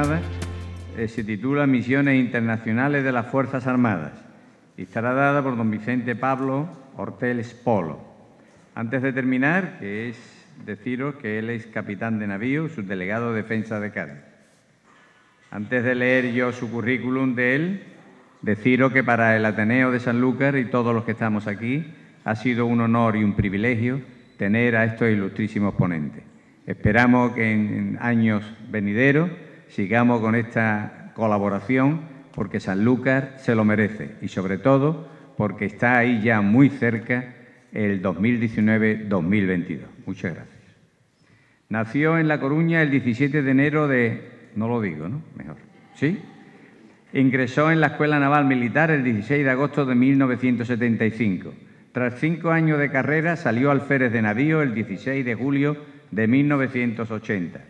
Armadas. Se titula Misiones Internacionales de las Fuerzas Armadas y estará dada por don Vicente Pablo Horteles Polo. Antes de terminar, deciros que él es capitán de navío, subdelegado de Defensa de Cádiz. Antes de leer yo su currículum de él, deciros que para el Ateneo de Sanlúcar y todos los que estamos aquí ha sido un honor y un privilegio tener a estos ilustrísimos ponentes. Esperamos que en años venideros sigamos con esta colaboración porque Sanlúcar se lo merece y sobre todo porque está ahí ya muy cerca el 2019-2022. Muchas gracias. Nació en La Coruña el 17 de enero de... No lo digo, ¿no? Mejor. ¿Sí? Ingresó en la Escuela Naval Militar el 16 de agosto de 1975. Tras 5 años de carrera salió alférez de navío el 16 de julio de 1980.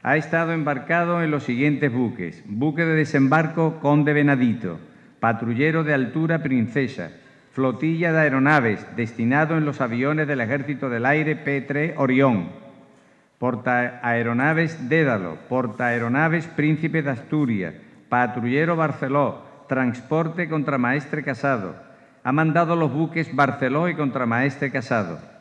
Ha estado embarcado en los siguientes buques: buque de desembarco Conde Venadito, patrullero de altura Princesa, flotilla de aeronaves destinado en los aviones del Ejército del Aire P-3 Orión, portaaeronaves Dédalo, portaaeronaves Príncipe de Asturias, patrullero Barceló, transporte Contramaestre Casado. Ha mandado los buques Barceló y Contramaestre Casado.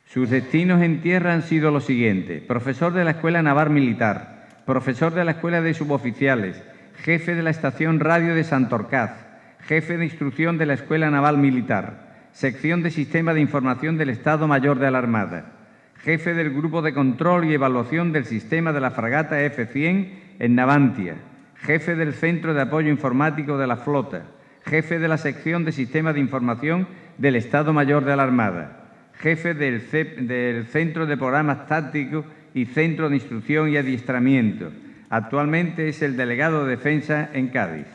Sus destinos en tierra han sido los siguientes: profesor de la Escuela Naval Militar, profesor de la Escuela de Suboficiales, jefe de la Estación Radio de Santorcaz, jefe de instrucción de la Escuela Naval Militar, sección de Sistema de Información del Estado Mayor de la Armada, jefe del Grupo de Control y Evaluación del Sistema de la Fragata F-100 en Navantia, jefe del Centro de Apoyo Informático de la Flota, jefe de la Sección de Sistema de Información del Estado Mayor de la Armada, jefe del Centro de Programas Tácticos y Centro de Instrucción y Adiestramiento. Actualmente es el delegado de Defensa en Cádiz.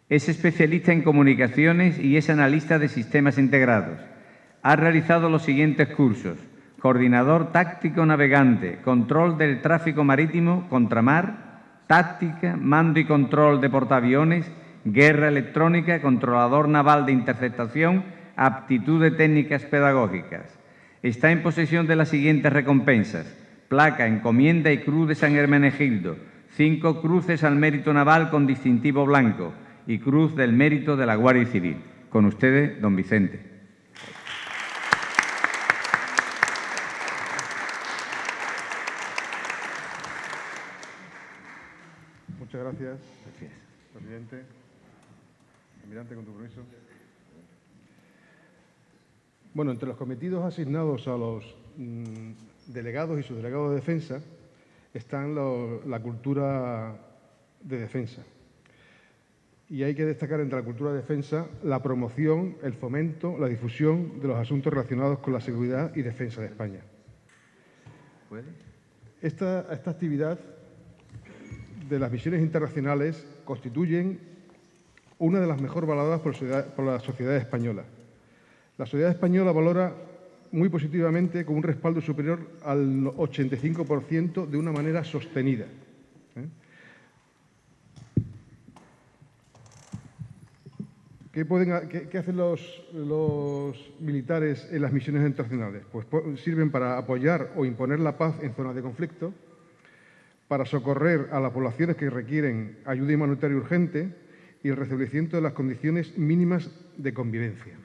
Es especialista en comunicaciones y es analista de sistemas integrados. Ha realizado los siguientes cursos: coordinador táctico navegante, control del tráfico marítimo, contramar, táctica, mando y control de portaaviones, guerra electrónica, controlador naval de interceptación, aptitud de técnicas pedagógicas. Está en posesión de las siguientes recompensas: placa, encomienda y cruz de San Hermenegildo, 5 cruces al mérito naval con distintivo blanco y cruz del mérito de la Guardia Civil. Con ustedes, don Vicente. Muchas gracias, presidente. Almirante, con tu permiso. Bueno, entre los cometidos asignados a los delegados y subdelegados de defensa están la cultura de defensa. Y hay que destacar entre la cultura de defensa la promoción, el fomento, la difusión de los asuntos relacionados con la seguridad y defensa de España. Esta actividad de las misiones internacionales constituyen una de las mejor valoradas por la sociedad española. La sociedad española valora muy positivamente, con un respaldo superior al 85%, de una manera sostenida. ¿Qué hacen los militares en las misiones internacionales? Pues sirven para apoyar o imponer la paz en zonas de conflicto, para socorrer a las poblaciones que requieren ayuda humanitaria urgente y el restablecimiento de las condiciones mínimas de convivencia.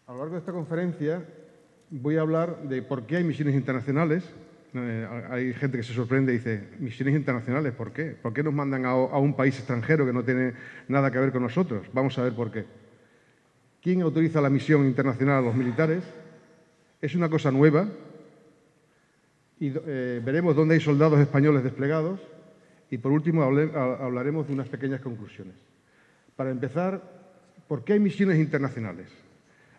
A lo largo de esta conferencia voy a hablar de por qué hay misiones internacionales. Hay gente que se sorprende y dice: ¿misiones internacionales? ¿Por qué? ¿Por qué nos mandan a un país extranjero que no tiene nada que ver con nosotros? Vamos a ver por qué. ¿Quién autoriza la misión internacional a los militares? Es una cosa nueva y veremos dónde hay soldados españoles desplegados y, por último, hablaremos de unas pequeñas conclusiones. Para empezar, ¿por qué hay misiones internacionales?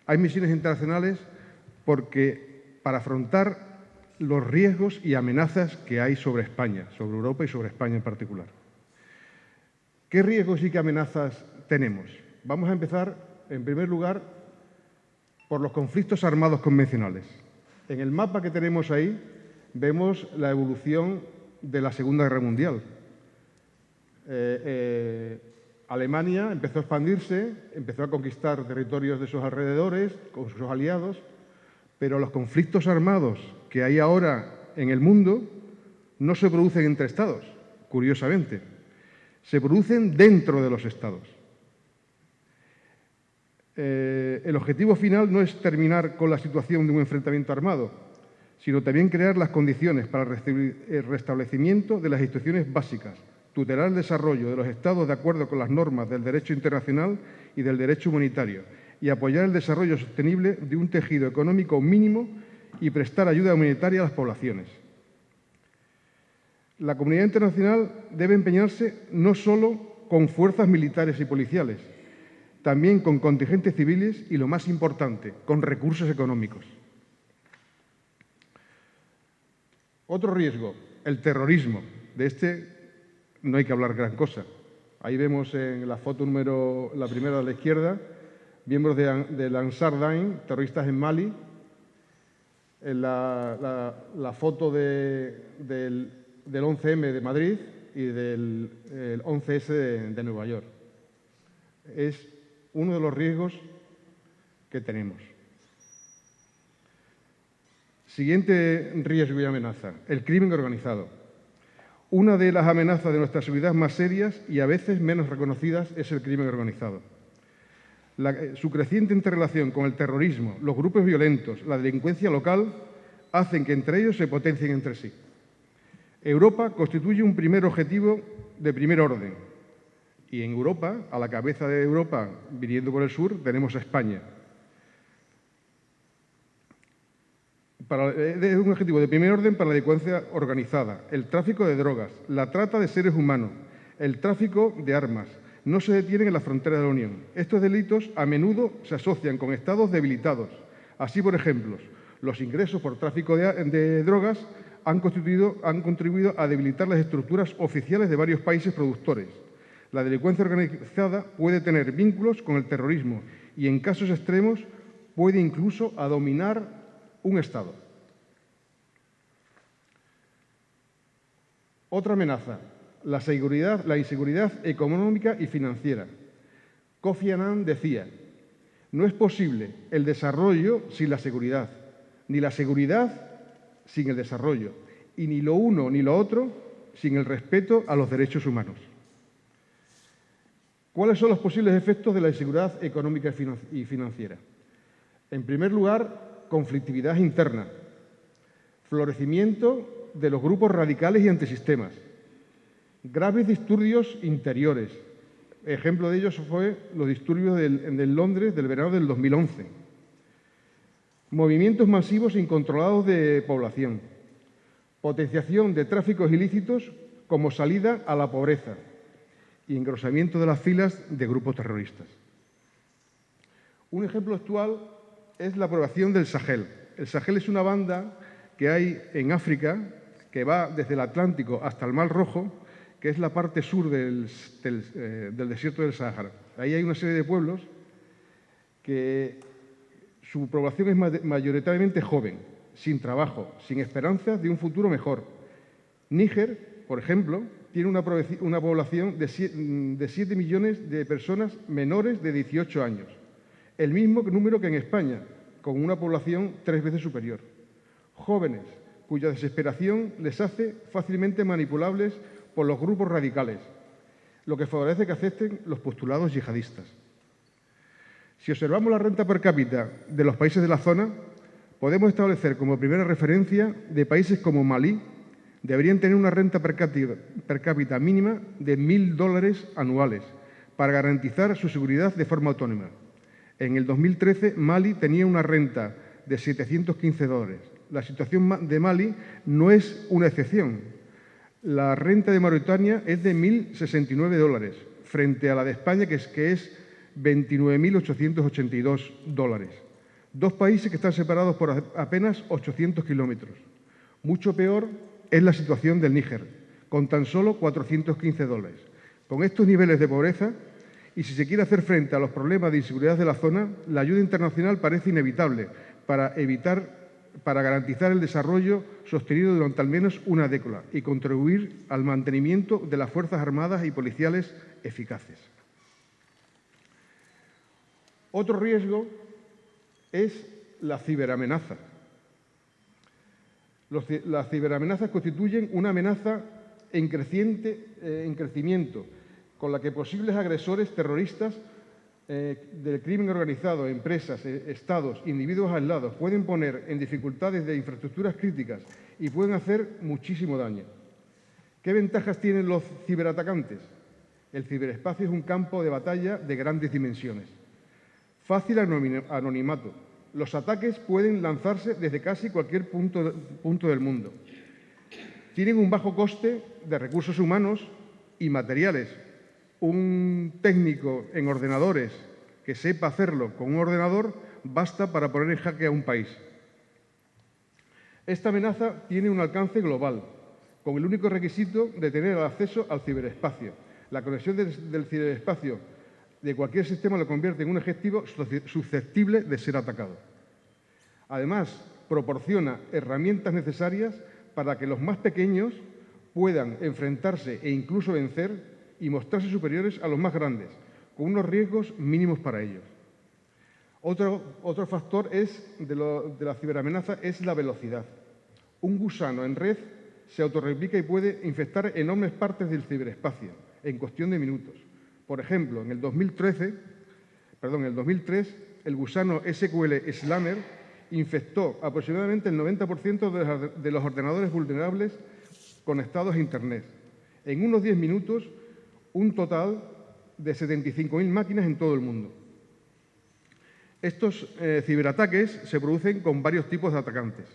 Hay misiones internacionales porque para afrontar los riesgos y amenazas que hay sobre España, sobre Europa y sobre España en particular. ¿Qué riesgos y qué amenazas tenemos? Vamos a empezar, en primer lugar, por los conflictos armados convencionales. En el mapa que tenemos ahí vemos la evolución de la Segunda Guerra Mundial. Alemania empezó a expandirse, empezó a conquistar territorios de sus alrededores con sus aliados, pero los conflictos armados que hay ahora en el mundo no se producen entre estados, curiosamente, se producen dentro de los estados. El objetivo final no es terminar con la situación de un enfrentamiento armado, sino también crear las condiciones para el restablecimiento de las instituciones básicas, tutelar el desarrollo de los estados de acuerdo con las normas del derecho internacional y del derecho humanitario y apoyar el desarrollo sostenible de un tejido económico mínimo y prestar ayuda humanitaria a las poblaciones. La comunidad internacional debe empeñarse no solo con fuerzas militares y policiales, también con contingentes civiles y, lo más importante, con recursos económicos. Otro riesgo, el terrorismo. De este no hay que hablar gran cosa. Ahí vemos en la foto la primera de la izquierda, miembros del Ansar Dine, terroristas en Mali. En la foto del 11M de Madrid y del 11S de Nueva York. Es uno de los riesgos que tenemos. Siguiente riesgo y amenaza, el crimen organizado. Una de las amenazas de nuestra seguridad más serias y a veces menos reconocidas es el crimen organizado. Su creciente interrelación con el terrorismo, los grupos violentos, la delincuencia local, hacen que entre ellos se potencien entre sí. Europa constituye un primer objetivo de primer orden. Y en Europa, a la cabeza de Europa, viniendo por el sur, tenemos a España. Es un objetivo de primer orden para la delincuencia organizada, el tráfico de drogas, la trata de seres humanos, el tráfico de armas. No se detienen en las fronteras de la Unión. Estos delitos a menudo se asocian con estados debilitados. Así, por ejemplo, los ingresos por tráfico de drogas han contribuido a debilitar las estructuras oficiales de varios países productores. La delincuencia organizada puede tener vínculos con el terrorismo y, en casos extremos, puede incluso dominar un Estado. Otra amenaza, la inseguridad económica y financiera. Kofi Annan decía, no es posible el desarrollo sin la seguridad, ni la seguridad sin el desarrollo, y ni lo uno ni lo otro sin el respeto a los derechos humanos. ¿Cuáles son los posibles efectos de la inseguridad económica y financiera? En primer lugar, conflictividad interna, florecimiento de los grupos radicales y antisistemas, graves disturbios interiores. Ejemplo de ellos fue los disturbios en Londres del verano del 2011. Movimientos masivos e incontrolados de población, potenciación de tráficos ilícitos como salida a la pobreza y engrosamiento de las filas de grupos terroristas. Un ejemplo actual es la aprobación del Sahel. El Sahel es una banda que hay en África que va desde el Atlántico hasta el Mar Rojo, que es la parte sur del desierto del Sáhara. Ahí hay una serie de pueblos que su población es mayoritariamente joven, sin trabajo, sin esperanzas de un futuro mejor. Níger, por ejemplo, tiene una población de 7 millones de personas menores de 18 años, el mismo número que en España, con una población 3 veces superior. Jóvenes cuya desesperación les hace fácilmente manipulables por los grupos radicales, lo que favorece que acepten los postulados yihadistas. Si observamos la renta per cápita de los países de la zona, podemos establecer como primera referencia de países como Malí, deberían tener una renta per cápita mínima de $1.000 anuales para garantizar su seguridad de forma autónoma. En el 2013, Mali tenía una renta de $715. La situación de Mali no es una excepción. La renta de Mauritania es de $1.069, frente a la de España, que es $29.882. Dos países que están separados por apenas 800 kilómetros. Mucho peor es la situación del Níger, con tan solo $415. Con estos niveles de pobreza, y si se quiere hacer frente a los problemas de inseguridad de la zona, la ayuda internacional parece inevitable para garantizar el desarrollo sostenido durante al menos una década y contribuir al mantenimiento de las Fuerzas Armadas y policiales eficaces. Otro riesgo es la ciberamenaza. Las ciberamenazas constituyen una amenaza en crecimiento, con la que posibles agresores terroristas del crimen organizado, empresas, estados, individuos aislados, pueden poner en dificultades de infraestructuras críticas y pueden hacer muchísimo daño. ¿Qué ventajas tienen los ciberatacantes? El ciberespacio es un campo de batalla de grandes dimensiones. Fácil anonimato. Los ataques pueden lanzarse desde casi cualquier punto del mundo. Tienen un bajo coste de recursos humanos y materiales. Un técnico en ordenadores que sepa hacerlo con un ordenador basta para poner en jaque a un país. Esta amenaza tiene un alcance global, con el único requisito de tener acceso al ciberespacio. La conexión del ciberespacio de cualquier sistema lo convierte en un objetivo susceptible de ser atacado. Además, proporciona herramientas necesarias para que los más pequeños puedan enfrentarse e incluso vencer y mostrarse superiores a los más grandes, con unos riesgos mínimos para ellos. Otro factor de la ciberamenaza es la velocidad. Un gusano en red se autorreplica y puede infectar enormes partes del ciberespacio en cuestión de minutos. Por ejemplo, en el 2003, el gusano SQL Slammer infectó aproximadamente el 90% de los ordenadores vulnerables conectados a Internet. En unos 10 minutos, un total de 75.000 máquinas en todo el mundo. Estos ciberataques se producen con varios tipos de atacantes.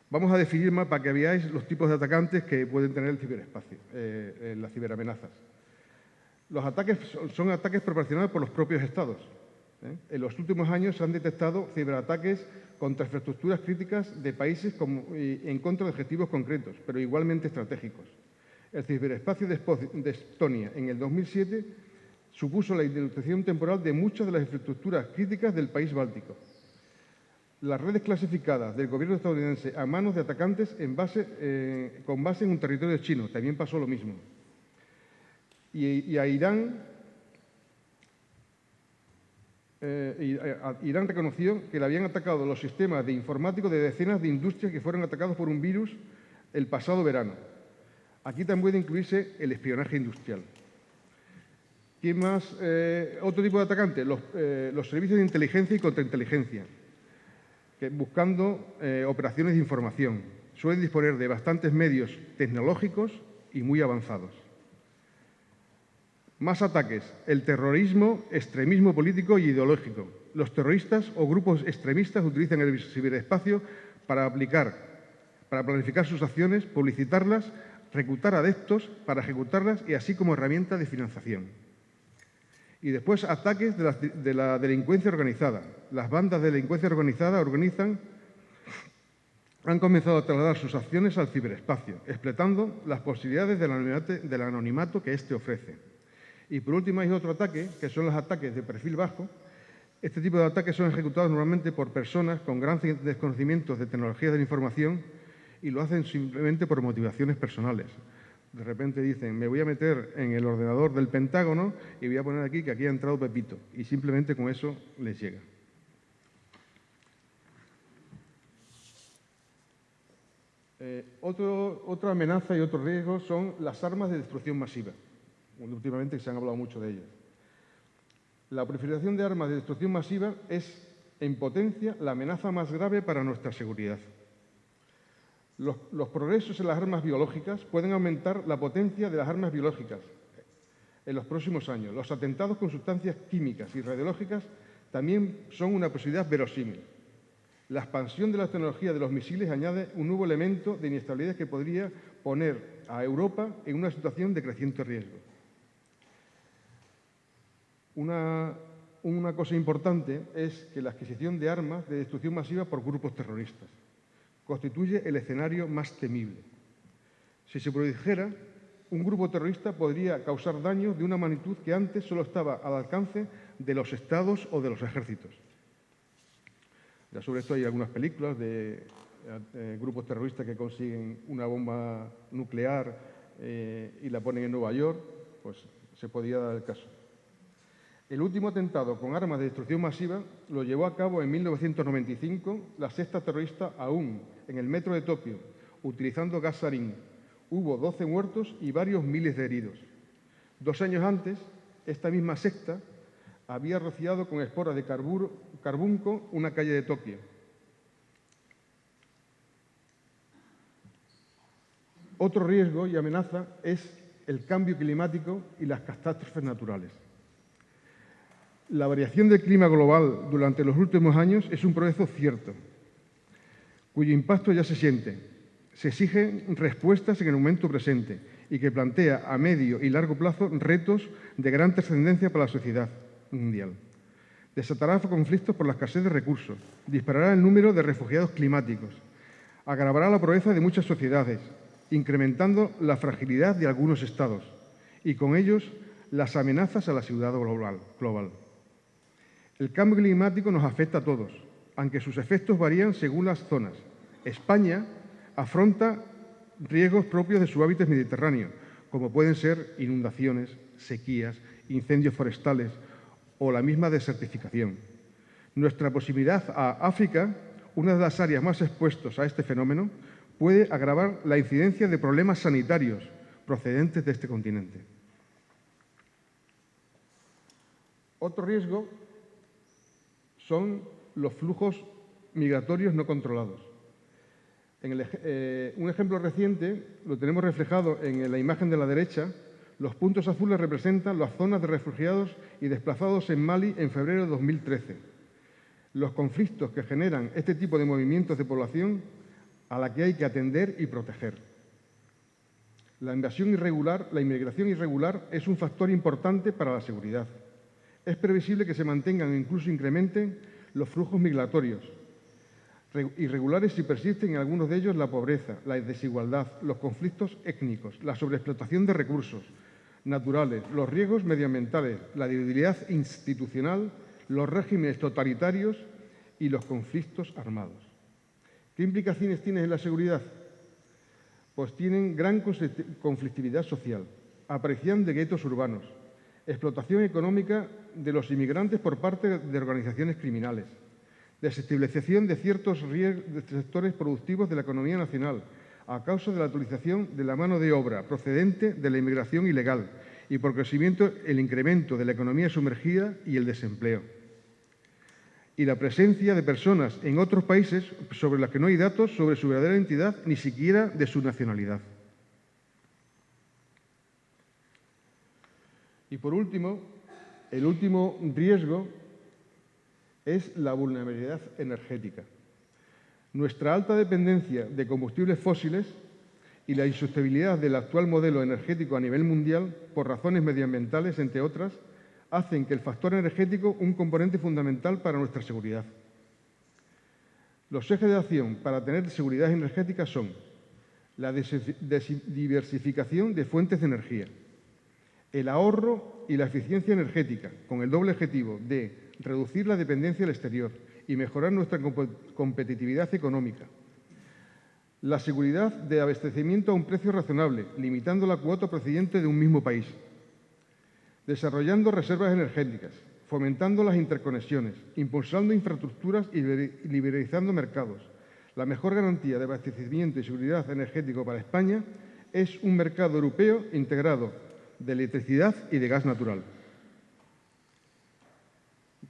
Vamos a definir más para que veáis los tipos de atacantes que pueden tener el ciberespacio, las ciberamenazas. Los ataques son ataques proporcionados por los propios estados. En los últimos años se han detectado ciberataques contra infraestructuras críticas de países en contra de objetivos concretos, pero igualmente estratégicos. El ciberespacio de Estonia en el 2007 supuso la interrupción temporal de muchas de las infraestructuras críticas del país báltico. Las redes clasificadas del gobierno estadounidense a manos de atacantes con base en un territorio chino también pasó lo mismo. Y a Irán, Irán reconoció que le habían atacado los sistemas de informáticos de decenas de industrias que fueron atacados por un virus el pasado verano. Aquí también puede incluirse el espionaje industrial. ¿Quién más? Otro tipo de atacante, los servicios de inteligencia y contrainteligencia, buscando operaciones de información. Suelen disponer de bastantes medios tecnológicos y muy avanzados. Más ataques, el terrorismo, extremismo político y ideológico. Los terroristas o grupos extremistas utilizan el ciberespacio para planificar sus acciones, publicitarlas, reclutar adeptos para ejecutarlas y así como herramienta de financiación. Y después ataques de la delincuencia organizada. Las bandas de delincuencia organizada han comenzado a trasladar sus acciones al ciberespacio, explotando las posibilidades del anonimato que éste ofrece. Y por último hay otro ataque, que son los ataques de perfil bajo. Este tipo de ataques son ejecutados normalmente por personas con grandes desconocimientos de tecnologías de la información y lo hacen simplemente por motivaciones personales. De repente dicen, me voy a meter en el ordenador del Pentágono y voy a poner aquí que aquí ha entrado Pepito. Y simplemente con eso les llega. Otra amenaza y otro riesgo son las armas de destrucción masiva. Últimamente se han hablado mucho de ellas. La proliferación de armas de destrucción masiva es, en potencia, la amenaza más grave para nuestra seguridad. Los progresos en las armas biológicas pueden aumentar la potencia de las armas biológicas en los próximos años. Los atentados con sustancias químicas y radiológicas también son una posibilidad verosímil. La expansión de la tecnología de los misiles añade un nuevo elemento de inestabilidad que podría poner a Europa en una situación de creciente riesgo. Una cosa importante es que la adquisición de armas de destrucción masiva por grupos terroristas constituye el escenario más temible. Si se produjera, un grupo terrorista podría causar daño de una magnitud que antes solo estaba al alcance de los estados o de los ejércitos. Ya sobre esto hay algunas películas de grupos terroristas que consiguen una bomba nuclear y la ponen en Nueva York, pues se podría dar el caso. El último atentado con armas de destrucción masiva lo llevó a cabo en 1995 la secta terrorista Aum, en el metro de Tokio, utilizando gas sarín. Hubo 12 muertos y varios miles de heridos. 2 años antes, esta misma secta había rociado con esporas de carbunco una calle de Tokio. Otro riesgo y amenaza es el cambio climático y las catástrofes naturales. La variación del clima global durante los últimos años es un proceso cierto, cuyo impacto ya se siente. Se exigen respuestas en el momento presente y que plantea a medio y largo plazo retos de gran trascendencia para la sociedad mundial. Desatará conflictos por la escasez de recursos, disparará el número de refugiados climáticos, agravará la pobreza de muchas sociedades, incrementando la fragilidad de algunos estados y con ellos las amenazas a la seguridad global. El cambio climático nos afecta a todos, aunque sus efectos varían según las zonas. España afronta riesgos propios de su hábitat mediterráneo, como pueden ser inundaciones, sequías, incendios forestales o la misma desertificación. Nuestra proximidad a África, una de las áreas más expuestas a este fenómeno, puede agravar la incidencia de problemas sanitarios procedentes de este continente. Otro riesgo son los flujos migratorios no controlados. Un ejemplo reciente lo tenemos reflejado en la imagen de la derecha. Los puntos azules representan las zonas de refugiados y desplazados en Mali en febrero de 2013. Los conflictos que generan este tipo de movimientos de población a la que hay que atender y proteger. La inmigración irregular es un factor importante para la seguridad. Es previsible que se mantengan e incluso incrementen los flujos migratorios irregulares si persisten en algunos de ellos la pobreza, la desigualdad, los conflictos étnicos, la sobreexplotación de recursos naturales, los riesgos medioambientales, la debilidad institucional, los regímenes totalitarios y los conflictos armados. ¿Qué implicaciones tienen en la seguridad? Pues tienen gran conflictividad social, aparición de guetos urbanos, explotación económica de los inmigrantes por parte de organizaciones criminales, desestabilización de ciertos sectores productivos de la economía nacional a causa de la utilización de la mano de obra procedente de la inmigración ilegal y, por crecimiento, el incremento de la economía sumergida y el desempleo. Y la presencia de personas en otros países sobre las que no hay datos sobre su verdadera identidad, ni siquiera de su nacionalidad. Y por último, el último riesgo es la vulnerabilidad energética. Nuestra alta dependencia de combustibles fósiles y la insostenibilidad del actual modelo energético a nivel mundial, por razones medioambientales, entre otras, hacen que el factor energético un componente fundamental para nuestra seguridad. Los ejes de acción para tener seguridad energética son la diversificación de fuentes de energía, el ahorro y la eficiencia energética, con el doble objetivo de reducir la dependencia del exterior y mejorar nuestra competitividad económica. La seguridad de abastecimiento a un precio razonable, limitando la cuota procedente de un mismo país. Desarrollando reservas energéticas, fomentando las interconexiones, impulsando infraestructuras y liberalizando mercados. La mejor garantía de abastecimiento y seguridad energético para España es un mercado europeo integrado de electricidad y de gas natural.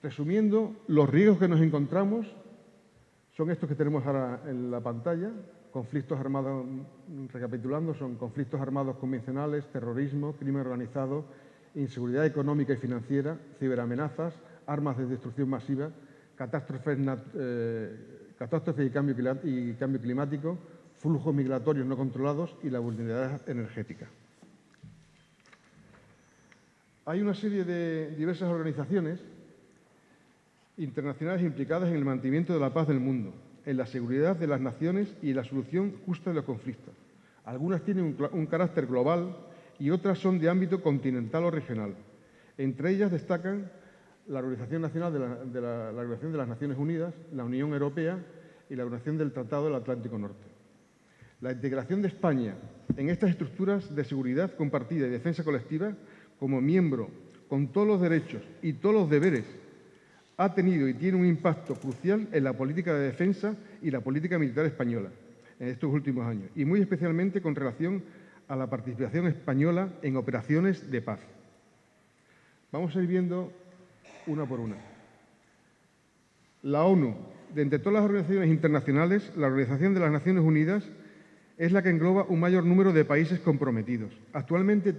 Resumiendo, los riesgos que nos encontramos son estos que tenemos ahora en la pantalla. Conflictos armados, recapitulando, son conflictos armados convencionales, terrorismo, crimen organizado, inseguridad económica y financiera, ciberamenazas, armas de destrucción masiva, catástrofes y cambio climático, flujos migratorios no controlados y la vulnerabilidad energética. Hay una serie de diversas organizaciones internacionales implicadas en el mantenimiento de la paz del mundo, en la seguridad de las naciones y en la solución justa de los conflictos. Algunas tienen un carácter global y otras son de ámbito continental o regional. Entre ellas destacan la Organización Nacional de la Organización de las Naciones Unidas, la Unión Europea y la Organización del Tratado del Atlántico Norte. La integración de España en estas estructuras de seguridad compartida y defensa colectiva como miembro con todos los derechos y todos los deberes, ha tenido y tiene un impacto crucial en la política de defensa y la política militar española en estos últimos años, y muy especialmente con relación a la participación española en operaciones de paz. Vamos a ir viendo una por una. La ONU, de entre todas las organizaciones internacionales, la Organización de las Naciones Unidas es la que engloba un mayor número de países comprometidos. Actualmente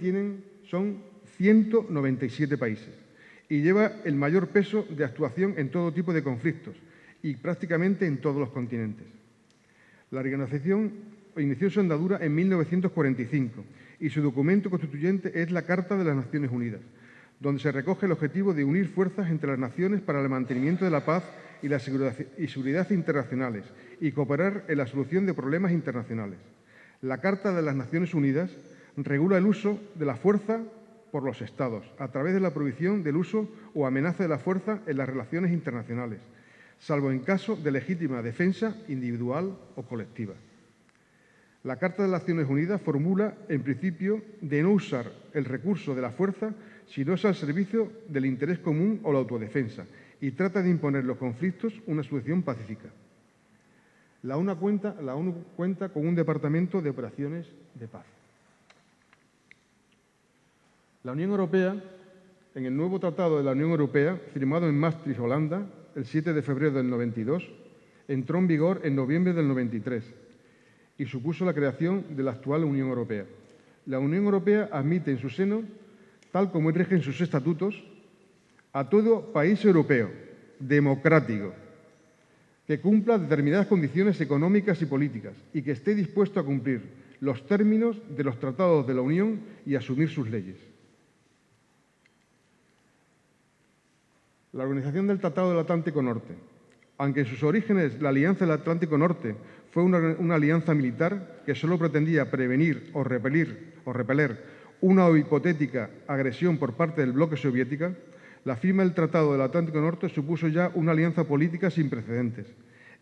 son 197 países y lleva el mayor peso de actuación en todo tipo de conflictos y prácticamente en todos los continentes. La organización inició su andadura en 1945 y su documento constituyente es la Carta de las Naciones Unidas, donde se recoge el objetivo de unir fuerzas entre las naciones para el mantenimiento de la paz y la seguridad internacionales y cooperar en la solución de problemas internacionales. La Carta de las Naciones Unidas regula el uso de la fuerza por los Estados a través de la prohibición del uso o amenaza de la fuerza en las relaciones internacionales, salvo en caso de legítima defensa individual o colectiva. La Carta de las Naciones Unidas formula el principio de no usar el recurso de la fuerza si no es al servicio del interés común o la autodefensa y trata de imponer los conflictos una solución pacífica. La ONU cuenta con un departamento de operaciones de paz. La Unión Europea, en el nuevo Tratado de la Unión Europea, firmado en Maastricht, Holanda, el 7 de febrero del 92, entró en vigor en noviembre del 93 y supuso la creación de la actual Unión Europea. La Unión Europea admite en su seno, tal como rigen sus estatutos, a todo país europeo democrático que cumpla determinadas condiciones económicas y políticas y que esté dispuesto a cumplir los términos de los tratados de la Unión y asumir sus leyes. La Organización del Tratado del Atlántico Norte. Aunque en sus orígenes la Alianza del Atlántico Norte fue una alianza militar que solo pretendía prevenir o repeler una hipotética agresión por parte del bloque soviético, la firma del Tratado del Atlántico Norte supuso ya una alianza política sin precedentes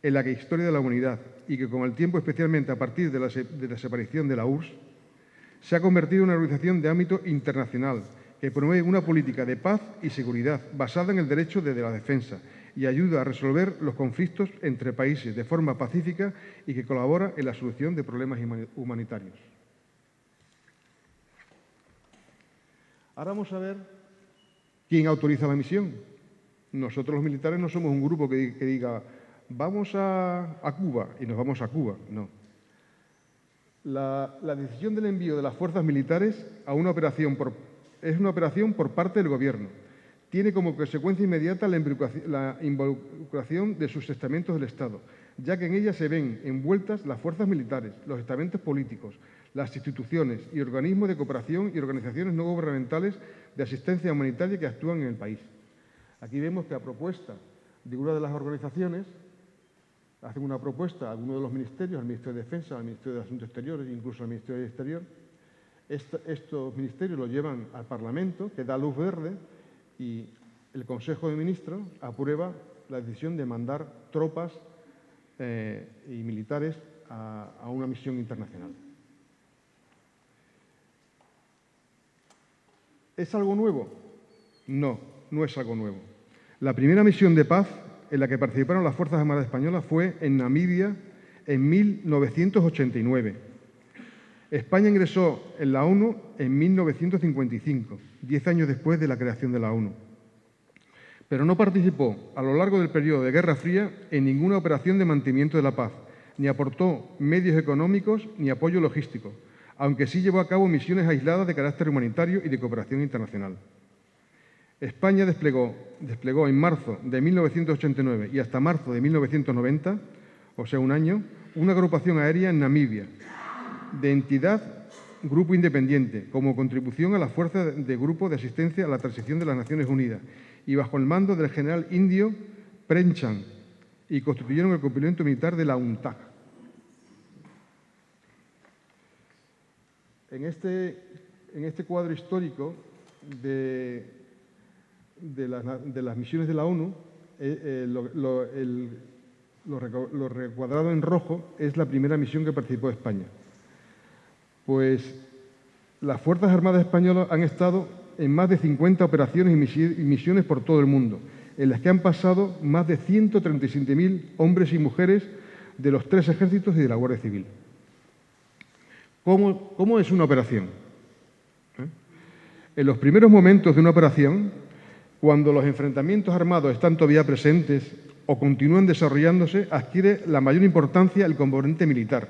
en la historia de la humanidad y que con el tiempo, especialmente a partir de la desaparición de la URSS, se ha convertido en una organización de ámbito internacional que promueve una política de paz y seguridad basada en el derecho de la defensa y ayuda a resolver los conflictos entre países de forma pacífica y que colabora en la solución de problemas humanitarios. Ahora vamos a ver quién autoriza la misión. Nosotros los militares no somos un grupo que diga vamos a Cuba y nos vamos a Cuba, no. La decisión del envío de las fuerzas militares a una operación es una operación por parte del Gobierno. Tiene como consecuencia inmediata la involucración de sus estamentos del Estado, ya que en ella se ven envueltas las fuerzas militares, los estamentos políticos, las instituciones y organismos de cooperación y organizaciones no gubernamentales de asistencia humanitaria que actúan en el país. Aquí vemos que a propuesta de una de las organizaciones hacen una propuesta a alguno de los ministerios, al Ministerio de Defensa, al Ministerio de Asuntos Exteriores, incluso al Ministerio del Exterior. Estos ministerios lo llevan al Parlamento, que da luz verde, y el Consejo de Ministros aprueba la decisión de mandar tropas y militares a una misión internacional. ¿Es algo nuevo? No, no es algo nuevo. La primera misión de paz en la que participaron las Fuerzas Armadas Españolas fue en Namibia en 1989. España ingresó en la ONU en 1955, 10 años después de la creación de la ONU. Pero no participó a lo largo del periodo de Guerra Fría en ninguna operación de mantenimiento de la paz, ni aportó medios económicos ni apoyo logístico, aunque sí llevó a cabo misiones aisladas de carácter humanitario y de cooperación internacional. España desplegó en marzo de 1989 y hasta marzo de 1990, o sea, un año, una agrupación aérea en Namibia, de entidad Grupo Independiente, como contribución a la Fuerza de Grupo de Asistencia a la Transición de las Naciones Unidas y bajo el mando del general indio Prem Chand, y constituyeron el complemento militar de la UNTAC. En este cuadro histórico de las misiones de la ONU, lo recuadrado en rojo es la primera misión que participó España. Pues las Fuerzas Armadas Españolas han estado en más de 50 operaciones y misiones por todo el mundo, en las que han pasado más de 137.000 hombres y mujeres de los 3 ejércitos y de la Guardia Civil. ¿Cómo es una operación? En los primeros momentos de una operación, cuando los enfrentamientos armados están todavía presentes o continúan desarrollándose, adquiere la mayor importancia el componente militar,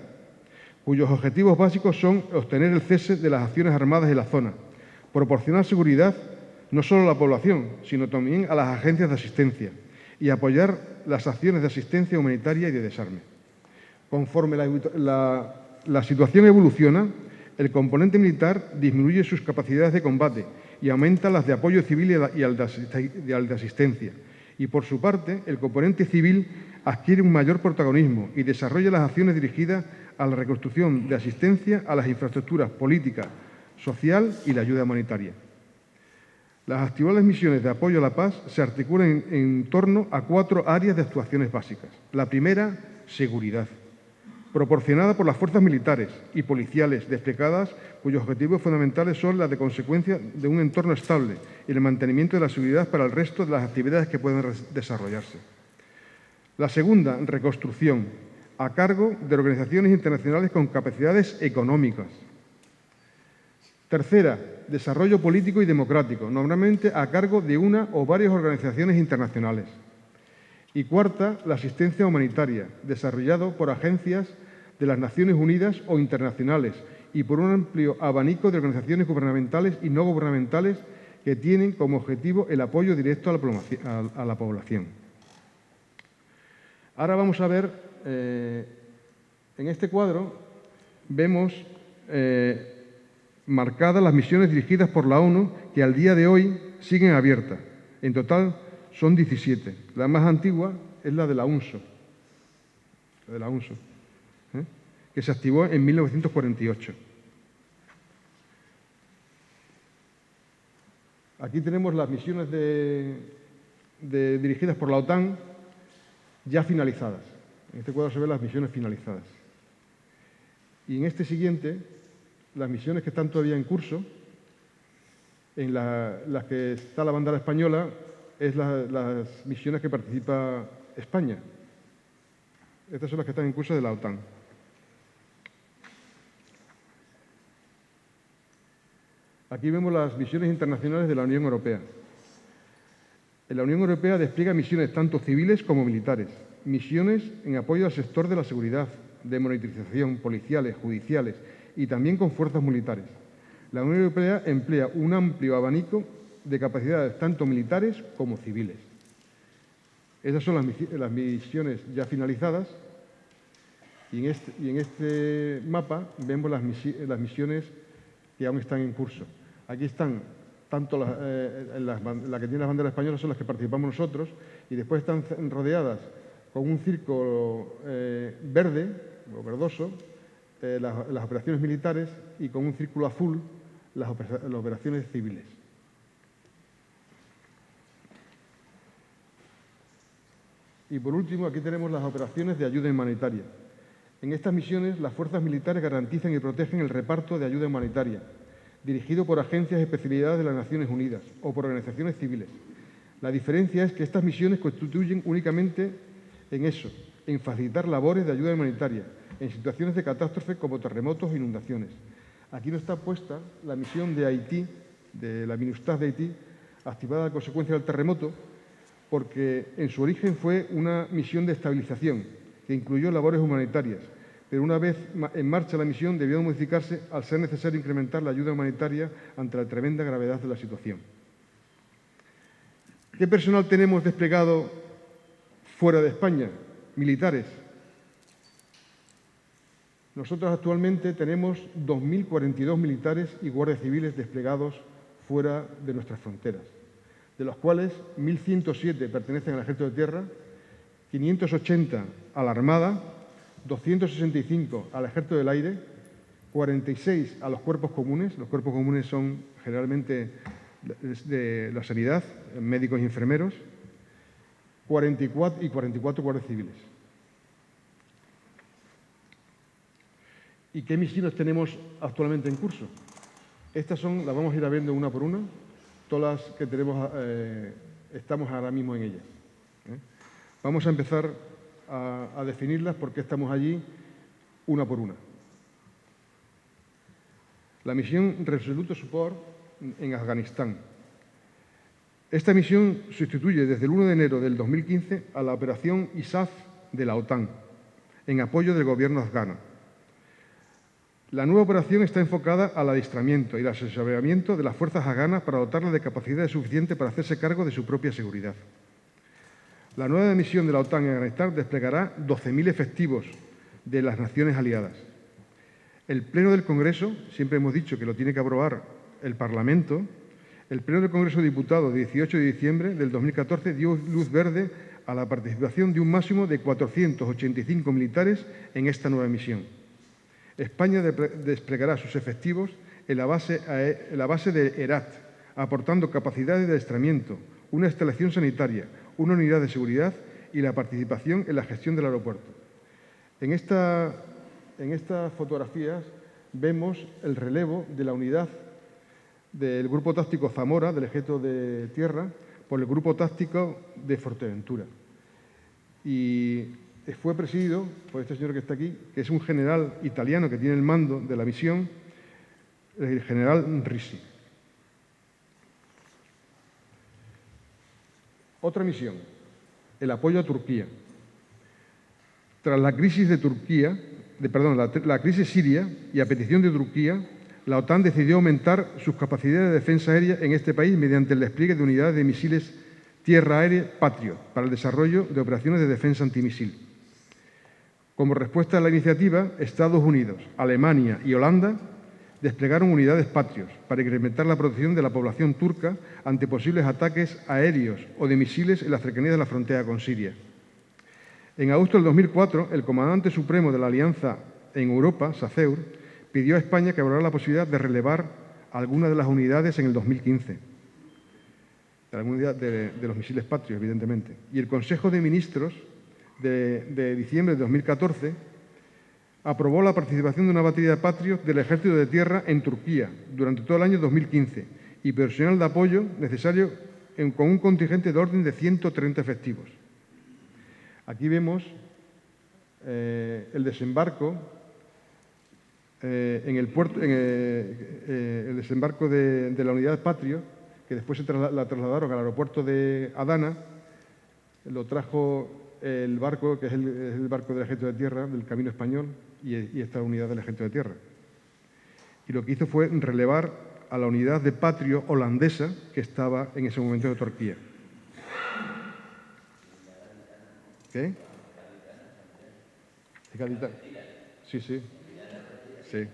cuyos objetivos básicos son obtener el cese de las acciones armadas en la zona, proporcionar seguridad no solo a la población, sino también a las agencias de asistencia y apoyar las acciones de asistencia humanitaria y de desarme. Conforme la situación evoluciona, el componente militar disminuye sus capacidades de combate y aumenta las de apoyo civil y al de asistencia. Y, por su parte, el componente civil adquiere un mayor protagonismo y desarrolla las acciones dirigidas a la reconstrucción de asistencia a las infraestructuras política, social y la ayuda humanitaria. Las actuales misiones de apoyo a la paz se articulan en torno a 4 áreas de actuaciones básicas. La primera, seguridad, proporcionada por las fuerzas militares y policiales desplegadas, cuyos objetivos fundamentales son la de consecuencia de un entorno estable y el mantenimiento de la seguridad para el resto de las actividades que pueden desarrollarse. La segunda, reconstrucción, a cargo de organizaciones internacionales con capacidades económicas. Tercera, desarrollo político y democrático, normalmente a cargo de una o varias organizaciones internacionales. Y cuarta, la asistencia humanitaria, desarrollado por agencias de las Naciones Unidas o internacionales y por un amplio abanico de organizaciones gubernamentales y no gubernamentales que tienen como objetivo el apoyo directo a la población. Ahora vamos a ver, en este cuadro vemos marcadas las misiones dirigidas por la ONU que al día de hoy siguen abiertas. En total son 17. La más antigua es la de la UNSO, que se activó en 1948. Aquí tenemos las misiones dirigidas por la OTAN ya finalizadas. En este cuadro se ven las misiones finalizadas. Y en este siguiente, las misiones que están todavía en curso, en las que está la bandera española, es las misiones que participa España. Estas son las que están en curso de la OTAN. Aquí vemos las misiones internacionales de la Unión Europea. En la Unión Europea despliega misiones tanto civiles como militares, misiones en apoyo al sector de la seguridad, de monitorización, policiales, judiciales y también con fuerzas militares. La Unión Europea emplea un amplio abanico de capacidades tanto militares como civiles. Esas son las misiones ya finalizadas y en este mapa vemos las misiones que aún están en curso. Aquí están tanto las que tienen la bandera española son las que participamos nosotros y después están rodeadas con un círculo verde o verdoso las operaciones militares y con un círculo azul las operaciones civiles. Y por último, aquí tenemos las operaciones de ayuda humanitaria. En estas misiones, las fuerzas militares garantizan y protegen el reparto de ayuda humanitaria, dirigido por agencias especializadas de las Naciones Unidas o por organizaciones civiles. La diferencia es que estas misiones constituyen únicamente en eso, en facilitar labores de ayuda humanitaria, en situaciones de catástrofe como terremotos o inundaciones. Aquí no está puesta la misión de Haití, de la MINUSTAH de Haití, activada a consecuencia del terremoto, porque en su origen fue una misión de estabilización que incluyó labores humanitarias, pero una vez en marcha la misión debió modificarse al ser necesario incrementar la ayuda humanitaria ante la tremenda gravedad de la situación. ¿Qué personal tenemos desplegado fuera de España? Militares. Nosotros actualmente tenemos 2.042 militares y guardias civiles desplegados fuera de nuestras fronteras, de los cuales 1.107 pertenecen al Ejército de Tierra, 580 a la Armada, 265 al Ejército del Aire, 46 a los cuerpos comunes. Los cuerpos comunes son generalmente de la sanidad, médicos y enfermeros, 44 guardias civiles. ¿Y qué misiones tenemos actualmente en curso? Estas las vamos a ir viendo una por una. todas las que tenemos, estamos ahora mismo en ellas. Vamos a empezar a definirlas porque estamos allí una por una. La misión Resolute Support en Afganistán. Esta misión sustituye desde el 1 de enero del 2015 a la operación ISAF de la OTAN, en apoyo del gobierno afgano. La nueva operación está enfocada al adiestramiento y al asesoramiento de las fuerzas afganas para dotarlas de capacidades suficientes para hacerse cargo de su propia seguridad. La nueva misión de la OTAN en Afganistán desplegará 12.000 efectivos de las naciones aliadas. El Pleno del Congreso, siempre hemos dicho que lo tiene que aprobar el Parlamento, el Pleno del Congreso de Diputados, de 18 de diciembre del 2014, dio luz verde a la participación de un máximo de 485 militares en esta nueva misión. España desplegará sus efectivos en la base de Herat, aportando capacidades de adiestramiento, una instalación sanitaria, una unidad de seguridad y la participación en la gestión del aeropuerto. En estas fotografías vemos el relevo de la unidad del Grupo Táctico Zamora, del Ejército de Tierra, por el Grupo Táctico de Fuerteventura. Y fue presidido por este señor que está aquí, que es un general italiano que tiene el mando de la misión, el general Risi. Otra misión, el apoyo a Turquía. Tras la crisis la crisis siria y a petición de Turquía, la OTAN decidió aumentar sus capacidades de defensa aérea en este país mediante el despliegue de unidades de misiles tierra-aérea Patriot para el desarrollo de operaciones de defensa antimisil. Como respuesta a la iniciativa, Estados Unidos, Alemania y Holanda desplegaron unidades Patriot para incrementar la protección de la población turca ante posibles ataques aéreos o de misiles en las cercanías de la frontera con Siria. En agosto del 2004, el comandante supremo de la Alianza en Europa, SACEUR, pidió a España que valorara la posibilidad de relevar algunas de las unidades en el 2015, de los misiles Patriot, evidentemente. Y el Consejo de Ministros de diciembre de 2014 aprobó la participación de una batería de Patriot del Ejército de Tierra en Turquía durante todo el año 2015 y personal de apoyo necesario con un contingente de orden de 130 efectivos. Aquí vemos el desembarco en el puerto, el desembarco de la unidad Patriot, que después la trasladaron al aeropuerto de Adana. Lo trajo el barco, que es el barco del Ejército de Tierra, del Camino Español, y esta unidad del Ejército de Tierra. Y lo que hizo fue relevar a la unidad de Patriot holandesa que estaba en ese momento en Turquía. ¿Qué? ¿De Gaditano? Sí, sí. Sí.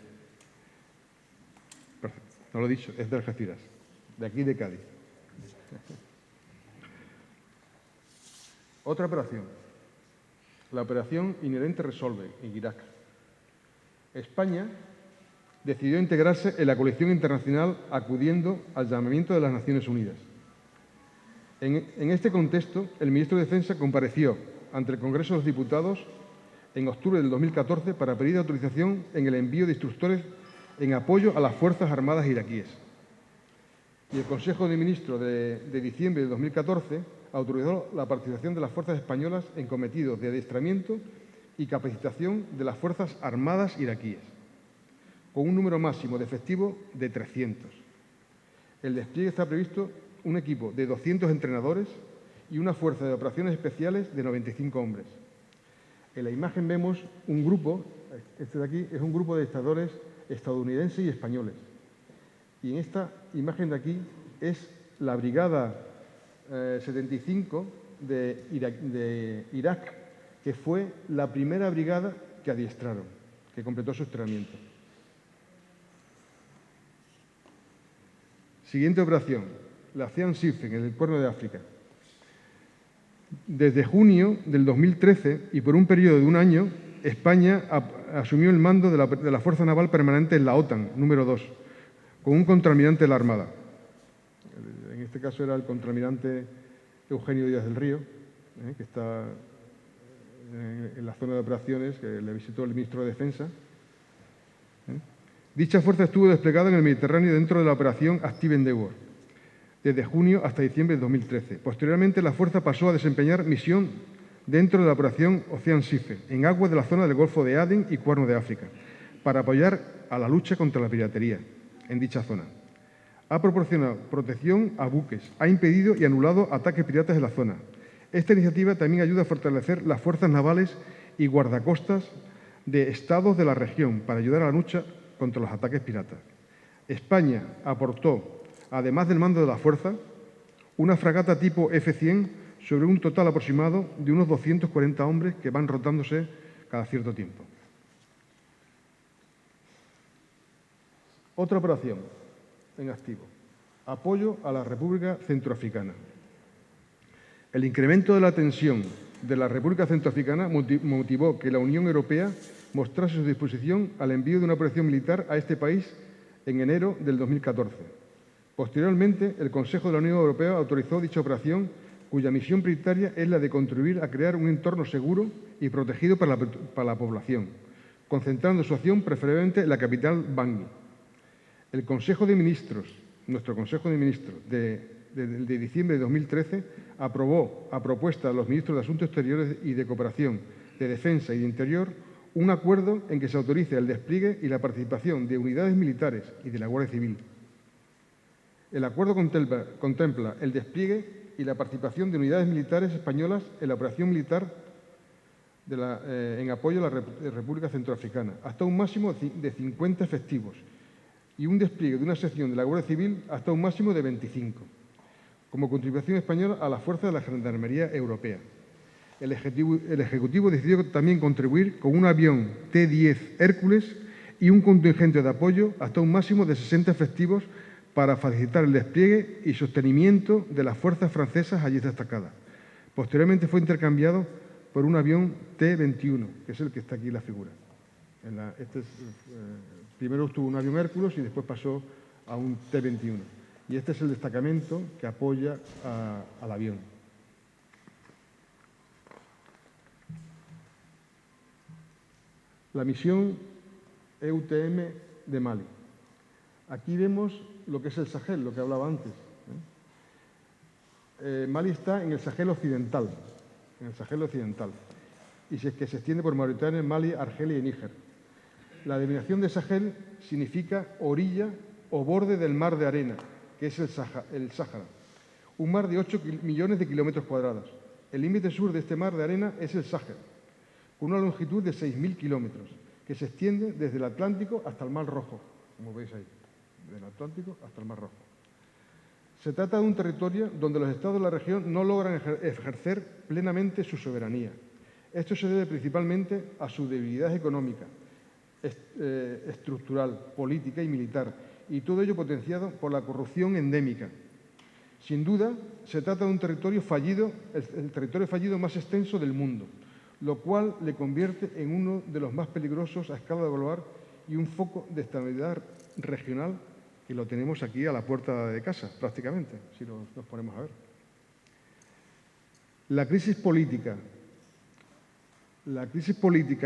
Perfecto. No lo he dicho, es de Algeciras, de aquí de Cádiz. Otra operación, la operación Inherent Resolve en Irak. España decidió integrarse en la coalición internacional acudiendo al llamamiento de las Naciones Unidas. En este contexto, el ministro de Defensa compareció ante el Congreso de los Diputados en octubre del 2014 para pedir autorización en el envío de instructores en apoyo a las Fuerzas Armadas iraquíes. Y el Consejo de Ministros de diciembre de 2014 autorizó la participación de las fuerzas españolas en cometidos de adiestramiento y capacitación de las Fuerzas Armadas iraquíes, con un número máximo de efectivos de 300. El despliegue está previsto un equipo de 200 entrenadores y una fuerza de operaciones especiales de 95 hombres. En la imagen vemos un grupo, este de aquí es un grupo de adestradores estadounidenses y españoles. Y en esta imagen de aquí es la Brigada 75 de Irak, que fue la primera brigada que adiestraron, que completó su entrenamiento. Siguiente operación, la Ocean Sifren, en el Cuerno de África. Desde junio del 2013 y por un periodo de un año, España asumió el mando de la Fuerza Naval Permanente en la OTAN, número 2, con un contraalmirante de la Armada. En este caso era el contraalmirante Eugenio Díaz del Río, que está en la zona de operaciones, que le visitó el ministro de Defensa. Dicha fuerza estuvo desplegada en el Mediterráneo dentro de la operación Active Endeavour. desde junio hasta diciembre de 2013. Posteriormente, la fuerza pasó a desempeñar misión dentro de la operación Ocean Sife, en aguas de la zona del Golfo de Adén y Cuerno de África, para apoyar a la lucha contra la piratería en dicha zona. Ha proporcionado protección a buques, ha impedido y anulado ataques piratas en la zona. Esta iniciativa también ayuda a fortalecer las fuerzas navales y guardacostas de estados de la región para ayudar a la lucha contra los ataques piratas. España aportó, además del mando de la fuerza, una fragata tipo F-100 sobre un total aproximado de unos 240 hombres que van rotándose cada cierto tiempo. Otra operación en activo. Apoyo a la República Centroafricana. El incremento de la tensión de la República Centroafricana motivó que la Unión Europea mostrase su disposición al envío de una operación militar a este país en enero del 2014. Posteriormente, el Consejo de la Unión Europea autorizó dicha operación, cuya misión prioritaria es la de contribuir a crear un entorno seguro y protegido para la población, concentrando su acción preferentemente en la capital Bangui. El Consejo de Ministros, nuestro Consejo de Ministros, de diciembre de 2013, aprobó, a propuesta de los ministros de Asuntos Exteriores y de Cooperación, de Defensa y de Interior, un acuerdo en que se autorice el despliegue y la participación de unidades militares y de la Guardia Civil. El acuerdo contempla el despliegue y la participación de unidades militares españolas en la operación militar en apoyo a la República Centroafricana, hasta un máximo de 50 efectivos, y un despliegue de una sección de la Guardia Civil hasta un máximo de 25, como contribución española a la fuerza de la Gendarmería Europea. El Ejecutivo decidió también contribuir con un avión T-10 Hércules y un contingente de apoyo hasta un máximo de 60 efectivos para facilitar el despliegue y sostenimiento de las fuerzas francesas allí destacadas. Posteriormente fue intercambiado por un avión T-21, que es el que está aquí en la figura. Primero estuvo un avión Hércules y después pasó a un T-21. Y este es el destacamento que apoya al avión. La misión EUTM de Mali. Aquí vemos lo que es el Sahel, lo que hablaba antes. Mali está en el Sahel occidental, y que se extiende por Mauritania, Mali, Argelia y Níger. La denominación de Sahel significa orilla o borde del mar de arena, que es el Sáhara, un mar de 8 millones de kilómetros cuadrados. El límite sur de este mar de arena es el Sáhel, con una longitud de 6.000 kilómetros, que se extiende desde el Atlántico hasta el Mar Rojo, como veis ahí, del Atlántico hasta el Mar Rojo. Se trata de un territorio donde los estados de la región no logran ejercer plenamente su soberanía. Esto se debe principalmente a su debilidad económica, estructural, política y militar, y todo ello potenciado por la corrupción endémica. Sin duda, se trata de un territorio fallido, el territorio fallido más extenso del mundo, lo cual le convierte en uno de los más peligrosos a escala global y un foco de estabilidad regional, que lo tenemos aquí a la puerta de casa, prácticamente, si nos ponemos a ver. La crisis política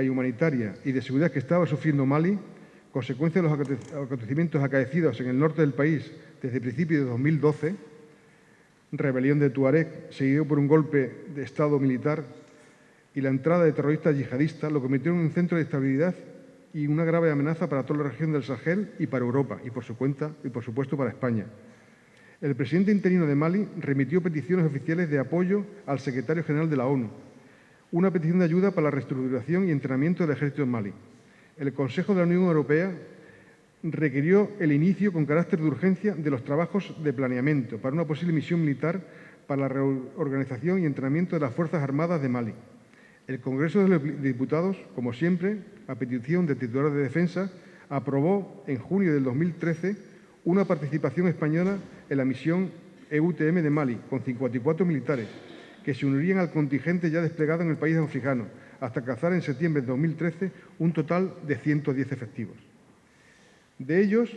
y humanitaria y de seguridad que estaba sufriendo Mali, consecuencia de los acontecimientos acaecidos en el norte del país desde principios de 2012, rebelión de Tuareg, seguido por un golpe de Estado militar y la entrada de terroristas yihadistas, lo convirtieron en un centro de estabilidad y una grave amenaza para toda la región del Sahel y para Europa, y por supuesto para España. El presidente interino de Mali remitió peticiones oficiales de apoyo al secretario general de la ONU, una petición de ayuda para la reestructuración y entrenamiento del ejército en Mali. El Consejo de la Unión Europea requirió el inicio con carácter de urgencia de los trabajos de planeamiento para una posible misión militar para la reorganización y entrenamiento de las Fuerzas Armadas de Mali. El Congreso de los Diputados, como siempre, a petición del titular de Defensa, aprobó en junio del 2013 una participación española en la misión EUTM de Mali, con 54 militares, que se unirían al contingente ya desplegado en el país africano, hasta alcanzar en septiembre de 2013 un total de 110 efectivos. De ellos,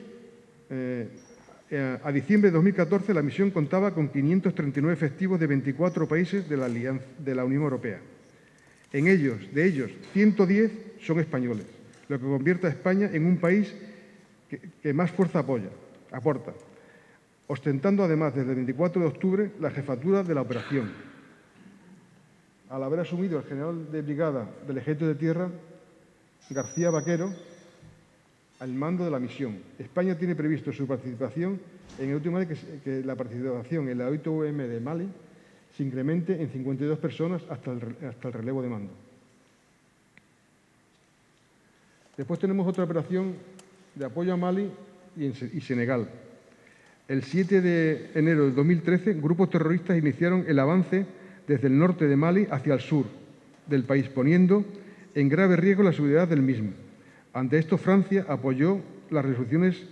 a diciembre de 2014, la misión contaba con 539 efectivos de 24 países de la Unión Europea. De ellos, 110 son españoles, lo que convierte a España en un país que más fuerza aporta. ostentando además desde el 24 de octubre la jefatura de la operación. Al haber asumido el general de brigada del Ejército de Tierra, García Vaquero, al mando de la misión. España tiene previsto su participación en el último año que la participación en la OITM de Mali se incremente en 52 personas hasta el relevo de mando. Después tenemos otra operación de apoyo a Mali y Senegal. El 7 de enero de 2013, grupos terroristas iniciaron el avance desde el norte de Mali hacia el sur del país, poniendo en grave riesgo la seguridad del mismo. Ante esto, Francia apoyó las resoluciones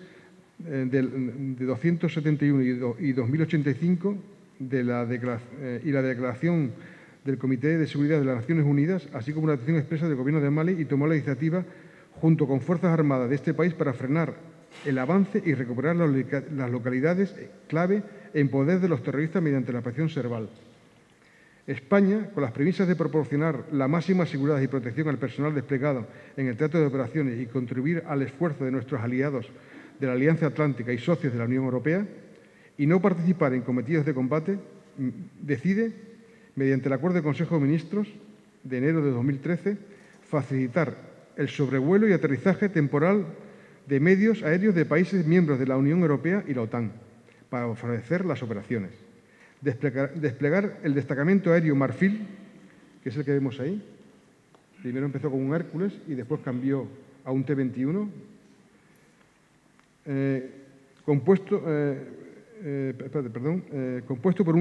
de 271 y 2085 y la declaración del Comité de Seguridad de las Naciones Unidas, así como una decisión expresa del Gobierno de Mali, y tomó la iniciativa junto con fuerzas armadas de este país para frenar el avance y recuperar las localidades clave en poder de los terroristas mediante la operación Serval. España, con las premisas de proporcionar la máxima seguridad y protección al personal desplegado en el teatro de operaciones y contribuir al esfuerzo de nuestros aliados de la Alianza Atlántica y socios de la Unión Europea, y no participar en cometidos de combate, decide, mediante el Acuerdo de Consejo de Ministros de enero de 2013, facilitar el sobrevuelo y aterrizaje temporal de medios aéreos de países miembros de la Unión Europea y la OTAN para favorecer las operaciones. Desplegar el destacamento aéreo Marfil, que es el que vemos ahí. Primero empezó con un Hércules y después cambió a un T-21, compuesto por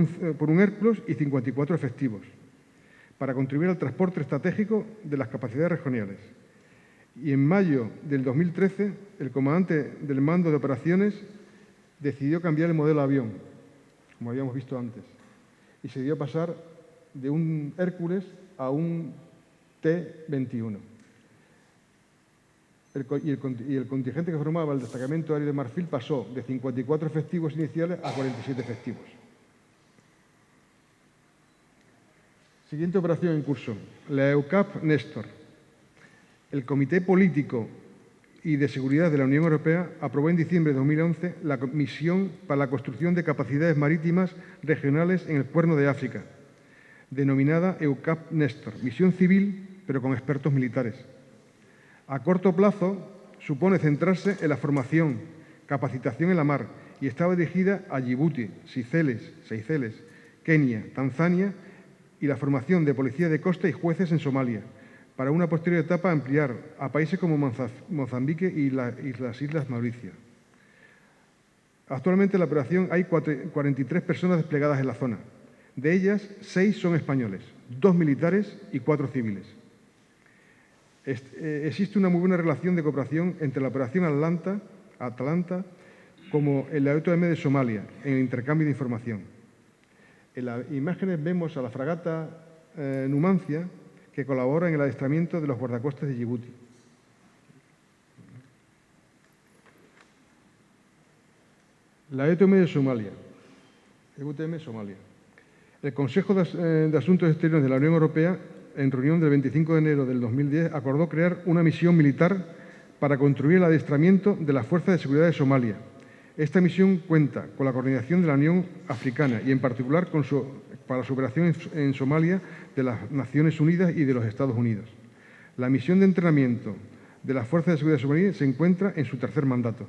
un Hércules y 54 efectivos, para contribuir al transporte estratégico de las capacidades regionales. Y en mayo del 2013, el comandante del mando de operaciones decidió cambiar el modelo de avión, como habíamos visto antes, y se dio a pasar de un Hércules a un T-21. Y el contingente que formaba el destacamento aéreo de Marfil pasó de 54 efectivos iniciales a 47 efectivos. Siguiente operación en curso, la EUCAP Néstor. El Comité Político y de Seguridad de la Unión Europea aprobó en diciembre de 2011 la misión para la construcción de capacidades marítimas regionales en el Cuerno de África, denominada EUCAP Néstor, misión civil pero con expertos militares. A corto plazo supone centrarse en la formación, capacitación en la mar y estaba dirigida a Djibouti, Seychelles, Kenia, Tanzania y la formación de policía de costa y jueces en Somalia, para una posterior etapa ampliar a países como Mozambique y las Islas Mauricio. Actualmente en la operación hay 43 personas desplegadas en la zona. De ellas, 6 son españoles, 2 militares y 4 civiles. Existe una muy buena relación de cooperación entre la operación Atalanta como en la OITM de Somalia, en el intercambio de información. En las imágenes vemos a la fragata Numancia, que colabora en el adiestramiento de los guardacostas de Djibouti. La EUTM de Somalia. El Consejo de Asuntos Exteriores de la Unión Europea, en reunión del 25 de enero del 2010, acordó crear una misión militar para contribuir al adiestramiento de las Fuerzas de Seguridad de Somalia. Esta misión cuenta con la coordinación de la Unión Africana y, en particular, para su operación en Somalia de las Naciones Unidas y de los Estados Unidos. La misión de entrenamiento de las Fuerzas de Seguridad de Somalia se encuentra en su tercer mandato.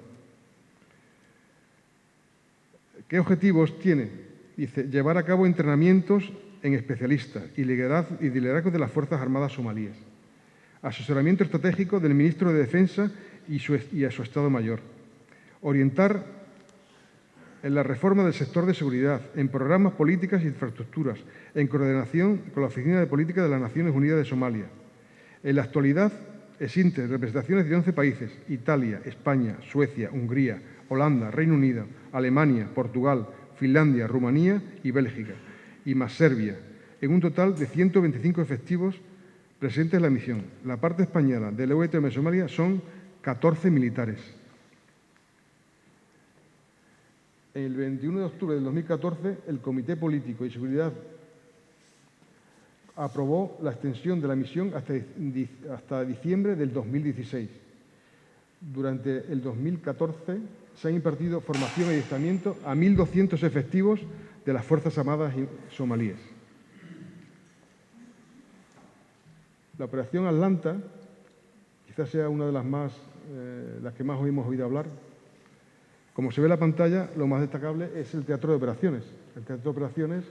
¿Qué objetivos tiene? Dice, llevar a cabo entrenamientos en especialistas y liderazgo de las Fuerzas Armadas somalíes. Asesoramiento estratégico del Ministro de Defensa y a su Estado Mayor. Orientar en la reforma del sector de seguridad, en programas, políticas e infraestructuras, en coordinación con la Oficina de Política de las Naciones Unidas de Somalia. En la actualidad existen representaciones de 11 países: Italia, España, Suecia, Hungría, Holanda, Reino Unido, Alemania, Portugal, Finlandia, Rumanía y Bélgica, y más Serbia, en un total de 125 efectivos presentes en la misión. La parte española de la EUTM Somalia son 14 militares. El 21 de octubre del 2014, el Comité Político y Seguridad aprobó la extensión de la misión hasta diciembre del 2016. Durante el 2014 se han impartido formación y adiestramiento a 1.200 efectivos de las Fuerzas Armadas somalíes. La operación Atlanta quizás sea una de las que más hemos oído hablar. Como se ve en la pantalla, lo más destacable es el teatro de operaciones. El teatro de operaciones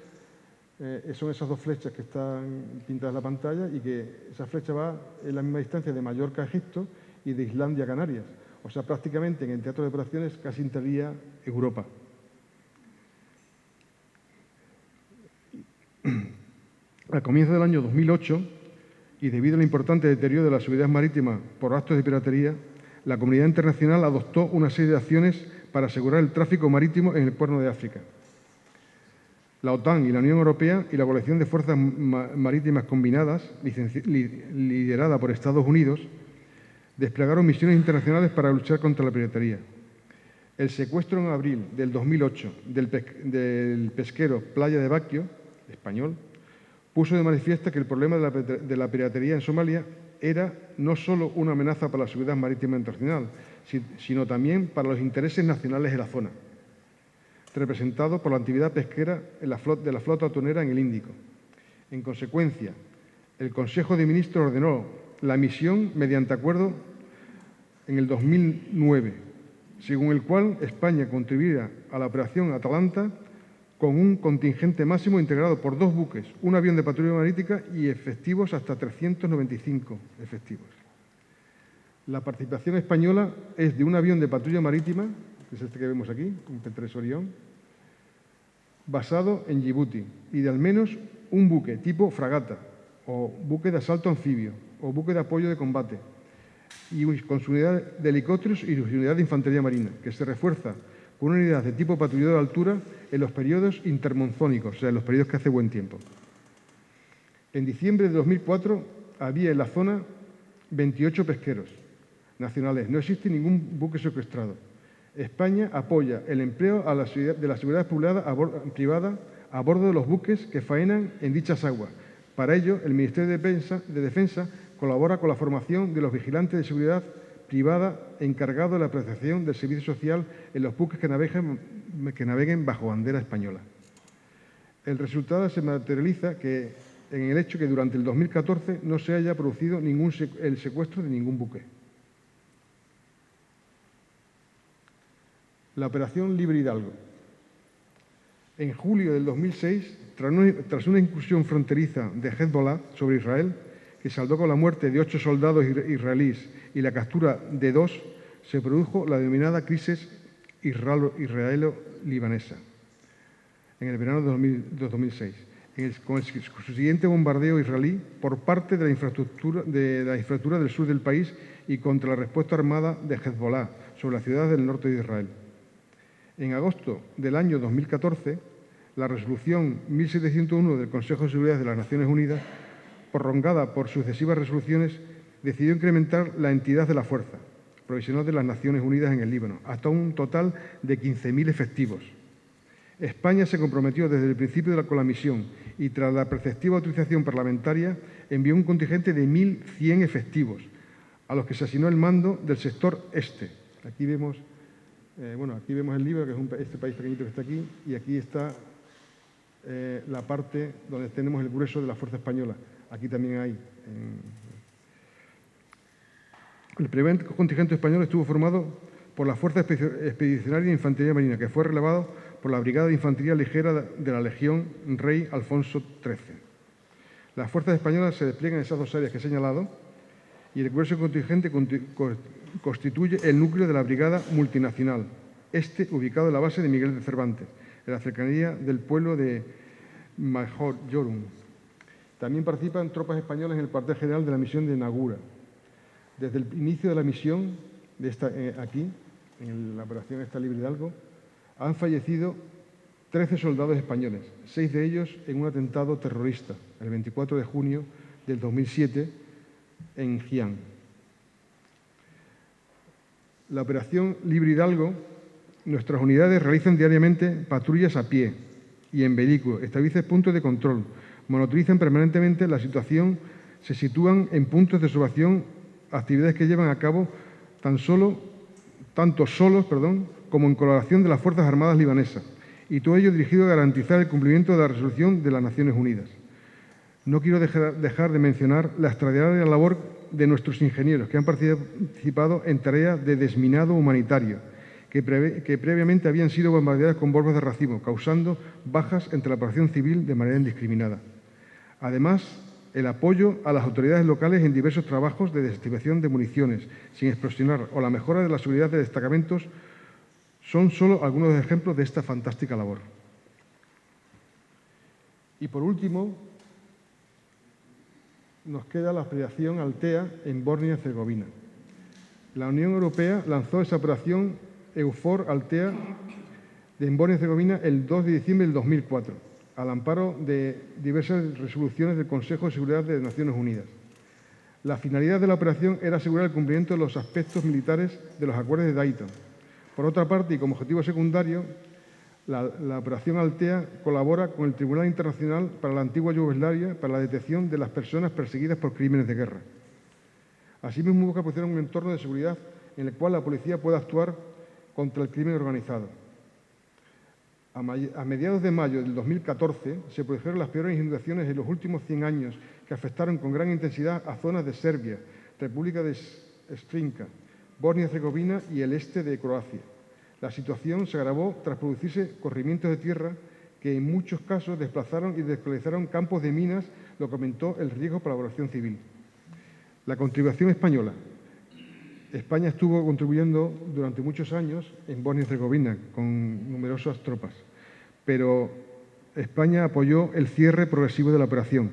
son esas dos flechas que están pintadas en la pantalla y que esa flecha va en la misma distancia de Mallorca a Egipto y de Islandia a Canarias. O sea, prácticamente en el teatro de operaciones casi integraría Europa. Al comienzo del año 2008, y debido al importante deterioro de la seguridad marítima por actos de piratería, la comunidad internacional adoptó una serie de acciones para asegurar el tráfico marítimo en el Cuerno de África. La OTAN y la Unión Europea y la Coalición de Fuerzas Marítimas Combinadas, liderada por Estados Unidos, desplegaron misiones internacionales para luchar contra la piratería. El secuestro en abril del 2008 del pesquero Playa de Baquio, español, puso de manifiesto que el problema de la piratería en Somalia era no solo una amenaza para la seguridad marítima internacional, sino también para los intereses nacionales de la zona, representado por la actividad pesquera de la flota atunera en el Índico. En consecuencia, el Consejo de Ministros ordenó la misión mediante acuerdo en el 2009, según el cual España contribuirá a la operación Atalanta con un contingente máximo integrado por 2 buques, un avión de patrulla marítima y efectivos hasta 395 efectivos. La participación española es de un avión de patrulla marítima, que es este que vemos aquí, un P-3 Orión, basado en Djibouti, y de al menos un buque tipo fragata, o buque de asalto anfibio, o buque de apoyo de combate, y con su unidad de helicópteros y su unidad de infantería marina, que se refuerza con una unidad de tipo patrullador de altura en los periodos intermonzónicos, o sea, en los periodos que hace buen tiempo. En diciembre de 2004 había en la zona 28 pesqueros nacionales. No existe ningún buque secuestrado. España apoya el empleo de la seguridad privada a bordo de los buques que faenan en dichas aguas. Para ello, el Ministerio de Defensa colabora con la formación de los vigilantes de seguridad privada encargado de la prestación del servicio social en los buques que naveguen bajo bandera española. El resultado se materializa en el hecho que durante el 2014 no se haya producido el secuestro de ningún buque. La operación Libre Hidalgo. En julio del 2006, tras una incursión fronteriza de Hezbollah sobre Israel, que saldó con la muerte de 8 soldados israelíes y la captura de 2, se produjo la denominada crisis israelo-libanesa en el verano de 2006, con el siguiente bombardeo israelí por parte de la infraestructura del sur del país y contra la respuesta armada de Hezbollah sobre la ciudad del norte de Israel. En agosto del año 2014, la resolución 1701 del Consejo de Seguridad de las Naciones Unidas, prolongada por sucesivas resoluciones, decidió incrementar la entidad de la Fuerza Provisional de las Naciones Unidas en el Líbano, hasta un total de 15.000 efectivos. España se comprometió desde el principio con la misión y, tras la preceptiva autorización parlamentaria, envió un contingente de 1.100 efectivos, a los que se asignó el mando del sector este. Aquí vemos el Líbano, que es este país pequeñito que está aquí, y aquí está la parte donde tenemos el grueso de la fuerza española. Aquí también hay. El primer contingente español estuvo formado por la Fuerza Expedicionaria de Infantería Marina, que fue relevado por la Brigada de Infantería Ligera de la Legión Rey Alfonso XIII. Las fuerzas españolas se despliegan en esas 2 áreas que he señalado y el grueso contingente constituye el núcleo de la Brigada Multinacional, ubicado en la base de Miguel de Cervantes, en la cercanía del pueblo de Major-Yorum. También participan tropas españolas en el cuartel general de la misión de Nagura. Desde el inicio de la misión, aquí, en la operación Libre Hidalgo, han fallecido 13 soldados españoles, 6 de ellos en un atentado terrorista, el 24 de junio del 2007, en Jián. La operación Libre Hidalgo, nuestras unidades realizan diariamente patrullas a pie y en vehículo, establecen puntos de control, monitorizan permanentemente la situación, se sitúan en puntos de observación, actividades que llevan a cabo tanto solos como en colaboración de las Fuerzas Armadas libanesas, y todo ello dirigido a garantizar el cumplimiento de la resolución de las Naciones Unidas. No quiero dejar de mencionar la extraordinaria labor de nuestros ingenieros que han participado en tareas de desminado humanitario, que previamente habían sido bombardeadas con bombas de racimo, causando bajas entre la población civil de manera indiscriminada. Además, el apoyo a las autoridades locales en diversos trabajos de desactivación de municiones sin explosionar o la mejora de la seguridad de destacamentos son solo algunos ejemplos de esta fantástica labor. Y por último, nos queda la operación Altea en Bosnia y Herzegovina. La Unión Europea lanzó esa operación EUFOR Altea en Bosnia y Herzegovina el 2 de diciembre del 2004, al amparo de diversas resoluciones del Consejo de Seguridad de las Naciones Unidas. La finalidad de la operación era asegurar el cumplimiento de los aspectos militares de los acuerdos de Dayton. Por otra parte, y como objetivo secundario, la operación Altea colabora con el Tribunal Internacional para la antigua Yugoslavia para la detección de las personas perseguidas por crímenes de guerra. Asimismo, busca proporcionar un entorno de seguridad en el cual la policía pueda actuar contra el crimen organizado. A mediados de mayo del 2014 se produjeron las peores inundaciones en los últimos 100 años que afectaron con gran intensidad a zonas de Serbia, República de Srpska, Bosnia y Herzegovina y el este de Croacia. La situación se agravó tras producirse corrimientos de tierra que en muchos casos desplazaron y descolonizaron campos de minas, lo que aumentó el riesgo para la población civil. La contribución española. España estuvo contribuyendo durante muchos años en Bosnia y Herzegovina con numerosas tropas, pero España apoyó el cierre progresivo de la operación.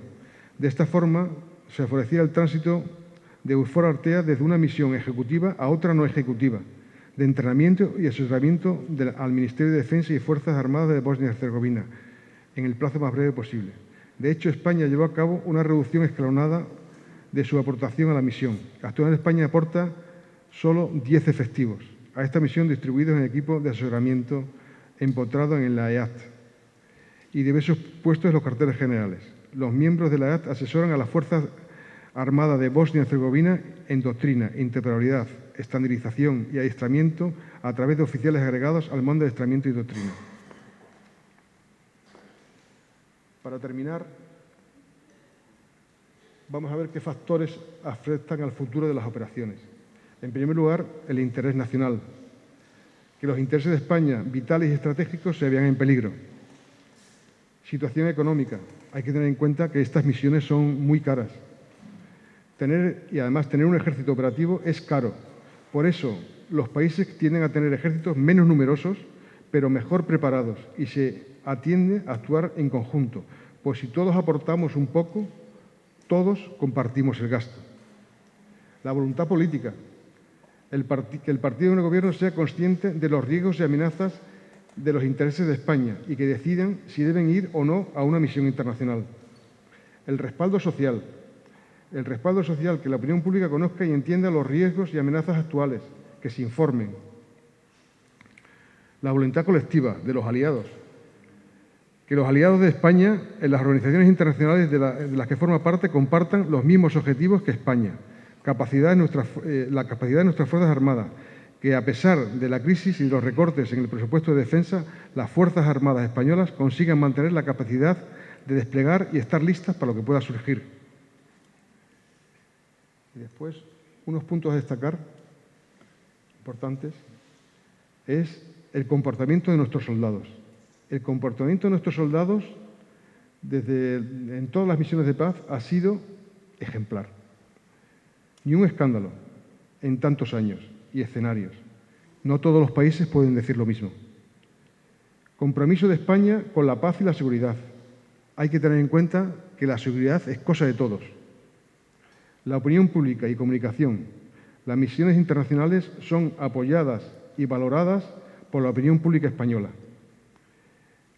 De esta forma, se favorecía el tránsito de EUFOR Altea desde una misión ejecutiva a otra no ejecutiva, de entrenamiento y asesoramiento al Ministerio de Defensa y Fuerzas Armadas de Bosnia y Herzegovina, en el plazo más breve posible. De hecho, España llevó a cabo una reducción escalonada de su aportación a la misión. Actualmente España aporta solo 10 efectivos a esta misión, distribuidos en equipos de asesoramiento empotrados en la EAT y diversos puestos en los cuarteles generales. Los miembros de la EAT asesoran a las Fuerzas Armadas de Bosnia y Herzegovina en doctrina, interoperabilidad, estandarización y adiestramiento a través de oficiales agregados al mando de adiestramiento y doctrina. Para terminar, vamos a ver qué factores afectan al futuro de las operaciones. En primer lugar, el interés nacional, que los intereses de España, vitales y estratégicos, se vean en peligro. Situación económica. Hay que tener en cuenta que estas misiones son muy caras. Además, tener un ejército operativo es caro. Por eso, los países tienden a tener ejércitos menos numerosos, pero mejor preparados, y se atiende a actuar en conjunto, pues si todos aportamos un poco, todos compartimos el gasto. La voluntad política. Que el partido en el gobierno sea consciente de los riesgos y amenazas de los intereses de España y que decidan si deben ir o no a una misión internacional. El respaldo social. El respaldo social, que la opinión pública conozca y entienda los riesgos y amenazas actuales, que se informen. La voluntad colectiva de los aliados. Que los aliados de España en las organizaciones internacionales de las que forma parte compartan los mismos objetivos que España. La capacidad de nuestras Fuerzas Armadas, que a pesar de la crisis y los recortes en el presupuesto de defensa, las Fuerzas Armadas españolas consigan mantener la capacidad de desplegar y estar listas para lo que pueda surgir. Y después, unos puntos a destacar importantes es el comportamiento de nuestros soldados. El comportamiento de nuestros soldados en todas las misiones de paz ha sido ejemplar. Ni un escándalo en tantos años y escenarios. No todos los países pueden decir lo mismo. Compromiso de España con la paz y la seguridad. Hay que tener en cuenta que la seguridad es cosa de todos. La opinión pública y comunicación. Las misiones internacionales son apoyadas y valoradas por la opinión pública española.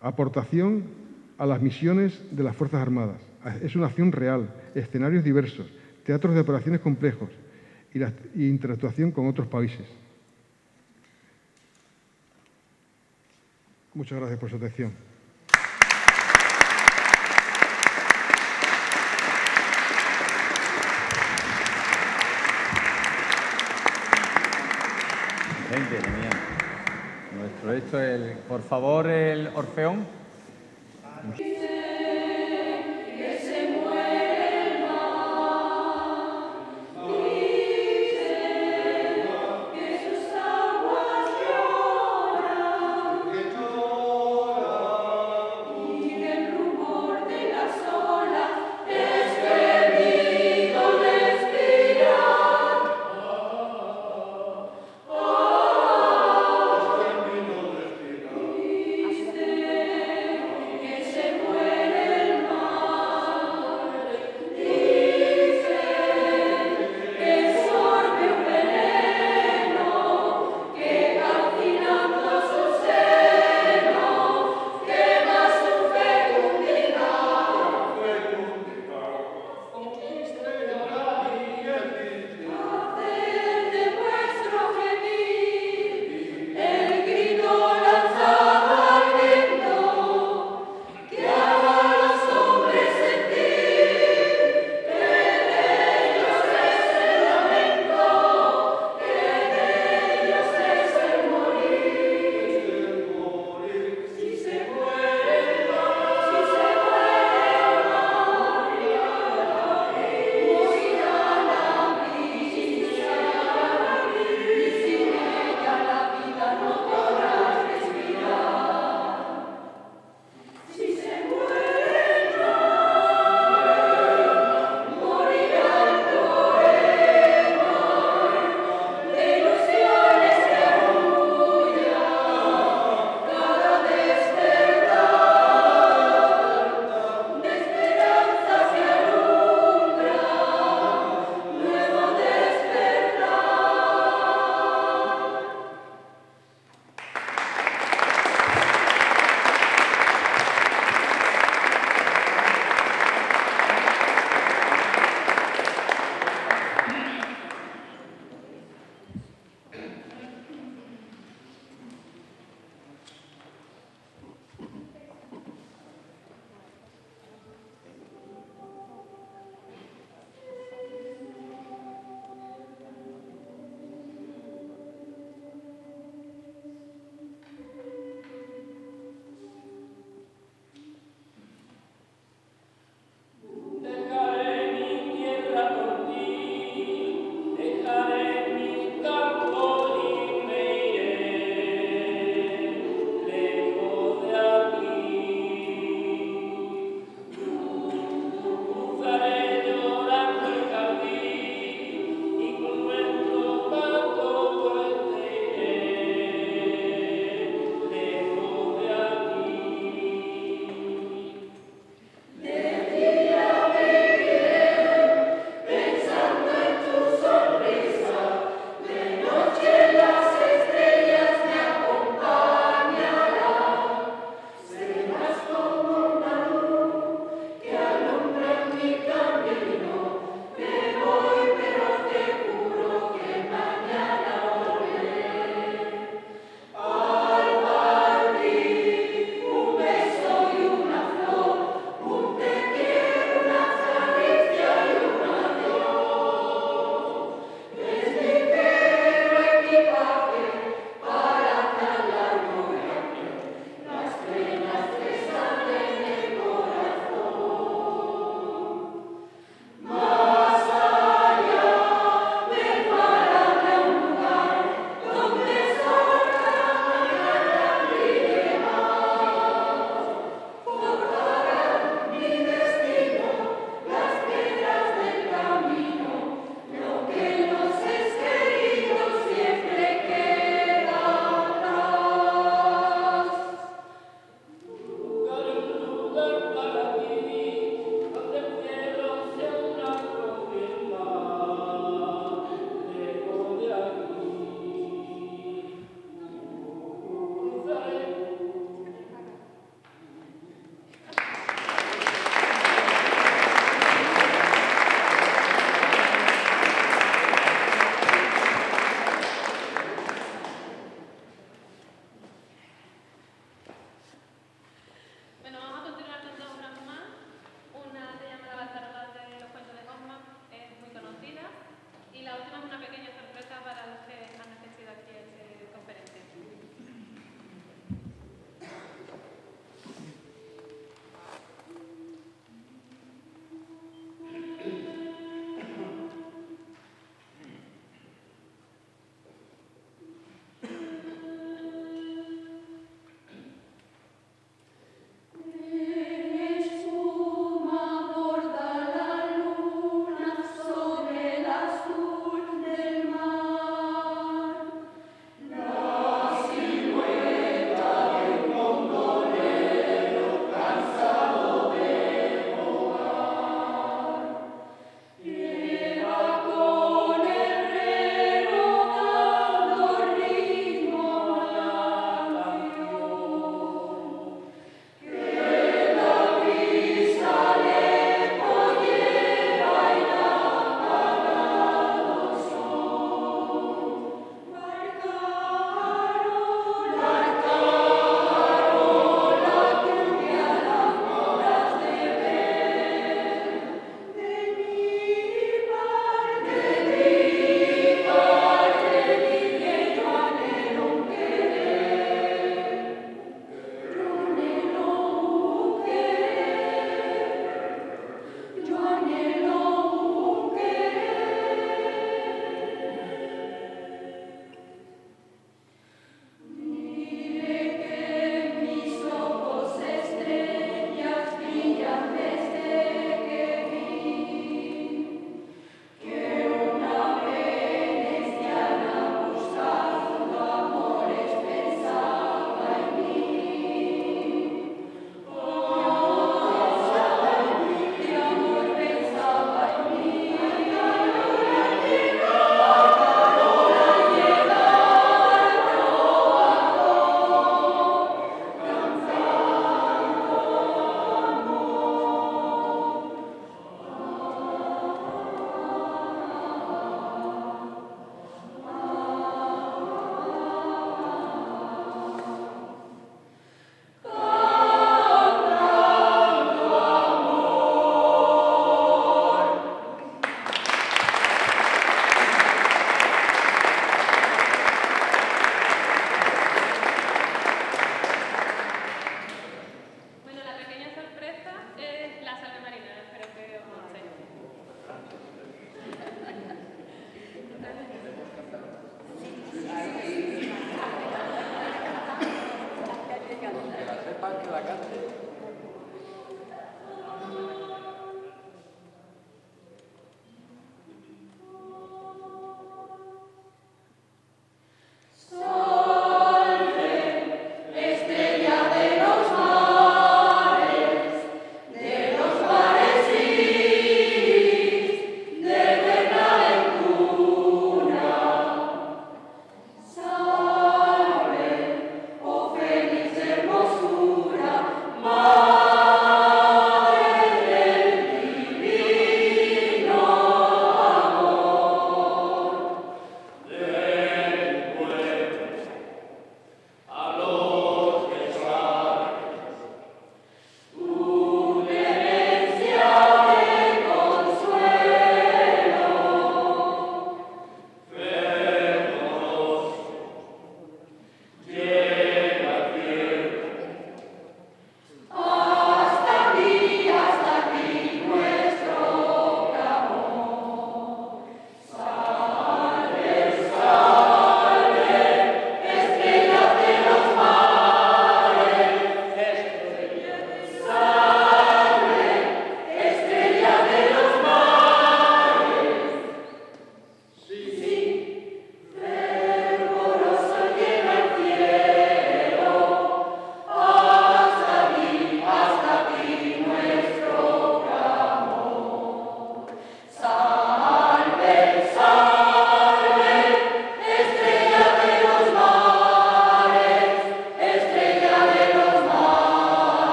Aportación a las misiones de las Fuerzas Armadas. Es una acción real, escenarios diversos, teatros de operaciones complejos y interactuación con otros países. Muchas gracias por su atención. Genial. Nuestro, esto es por favor, el Orfeón.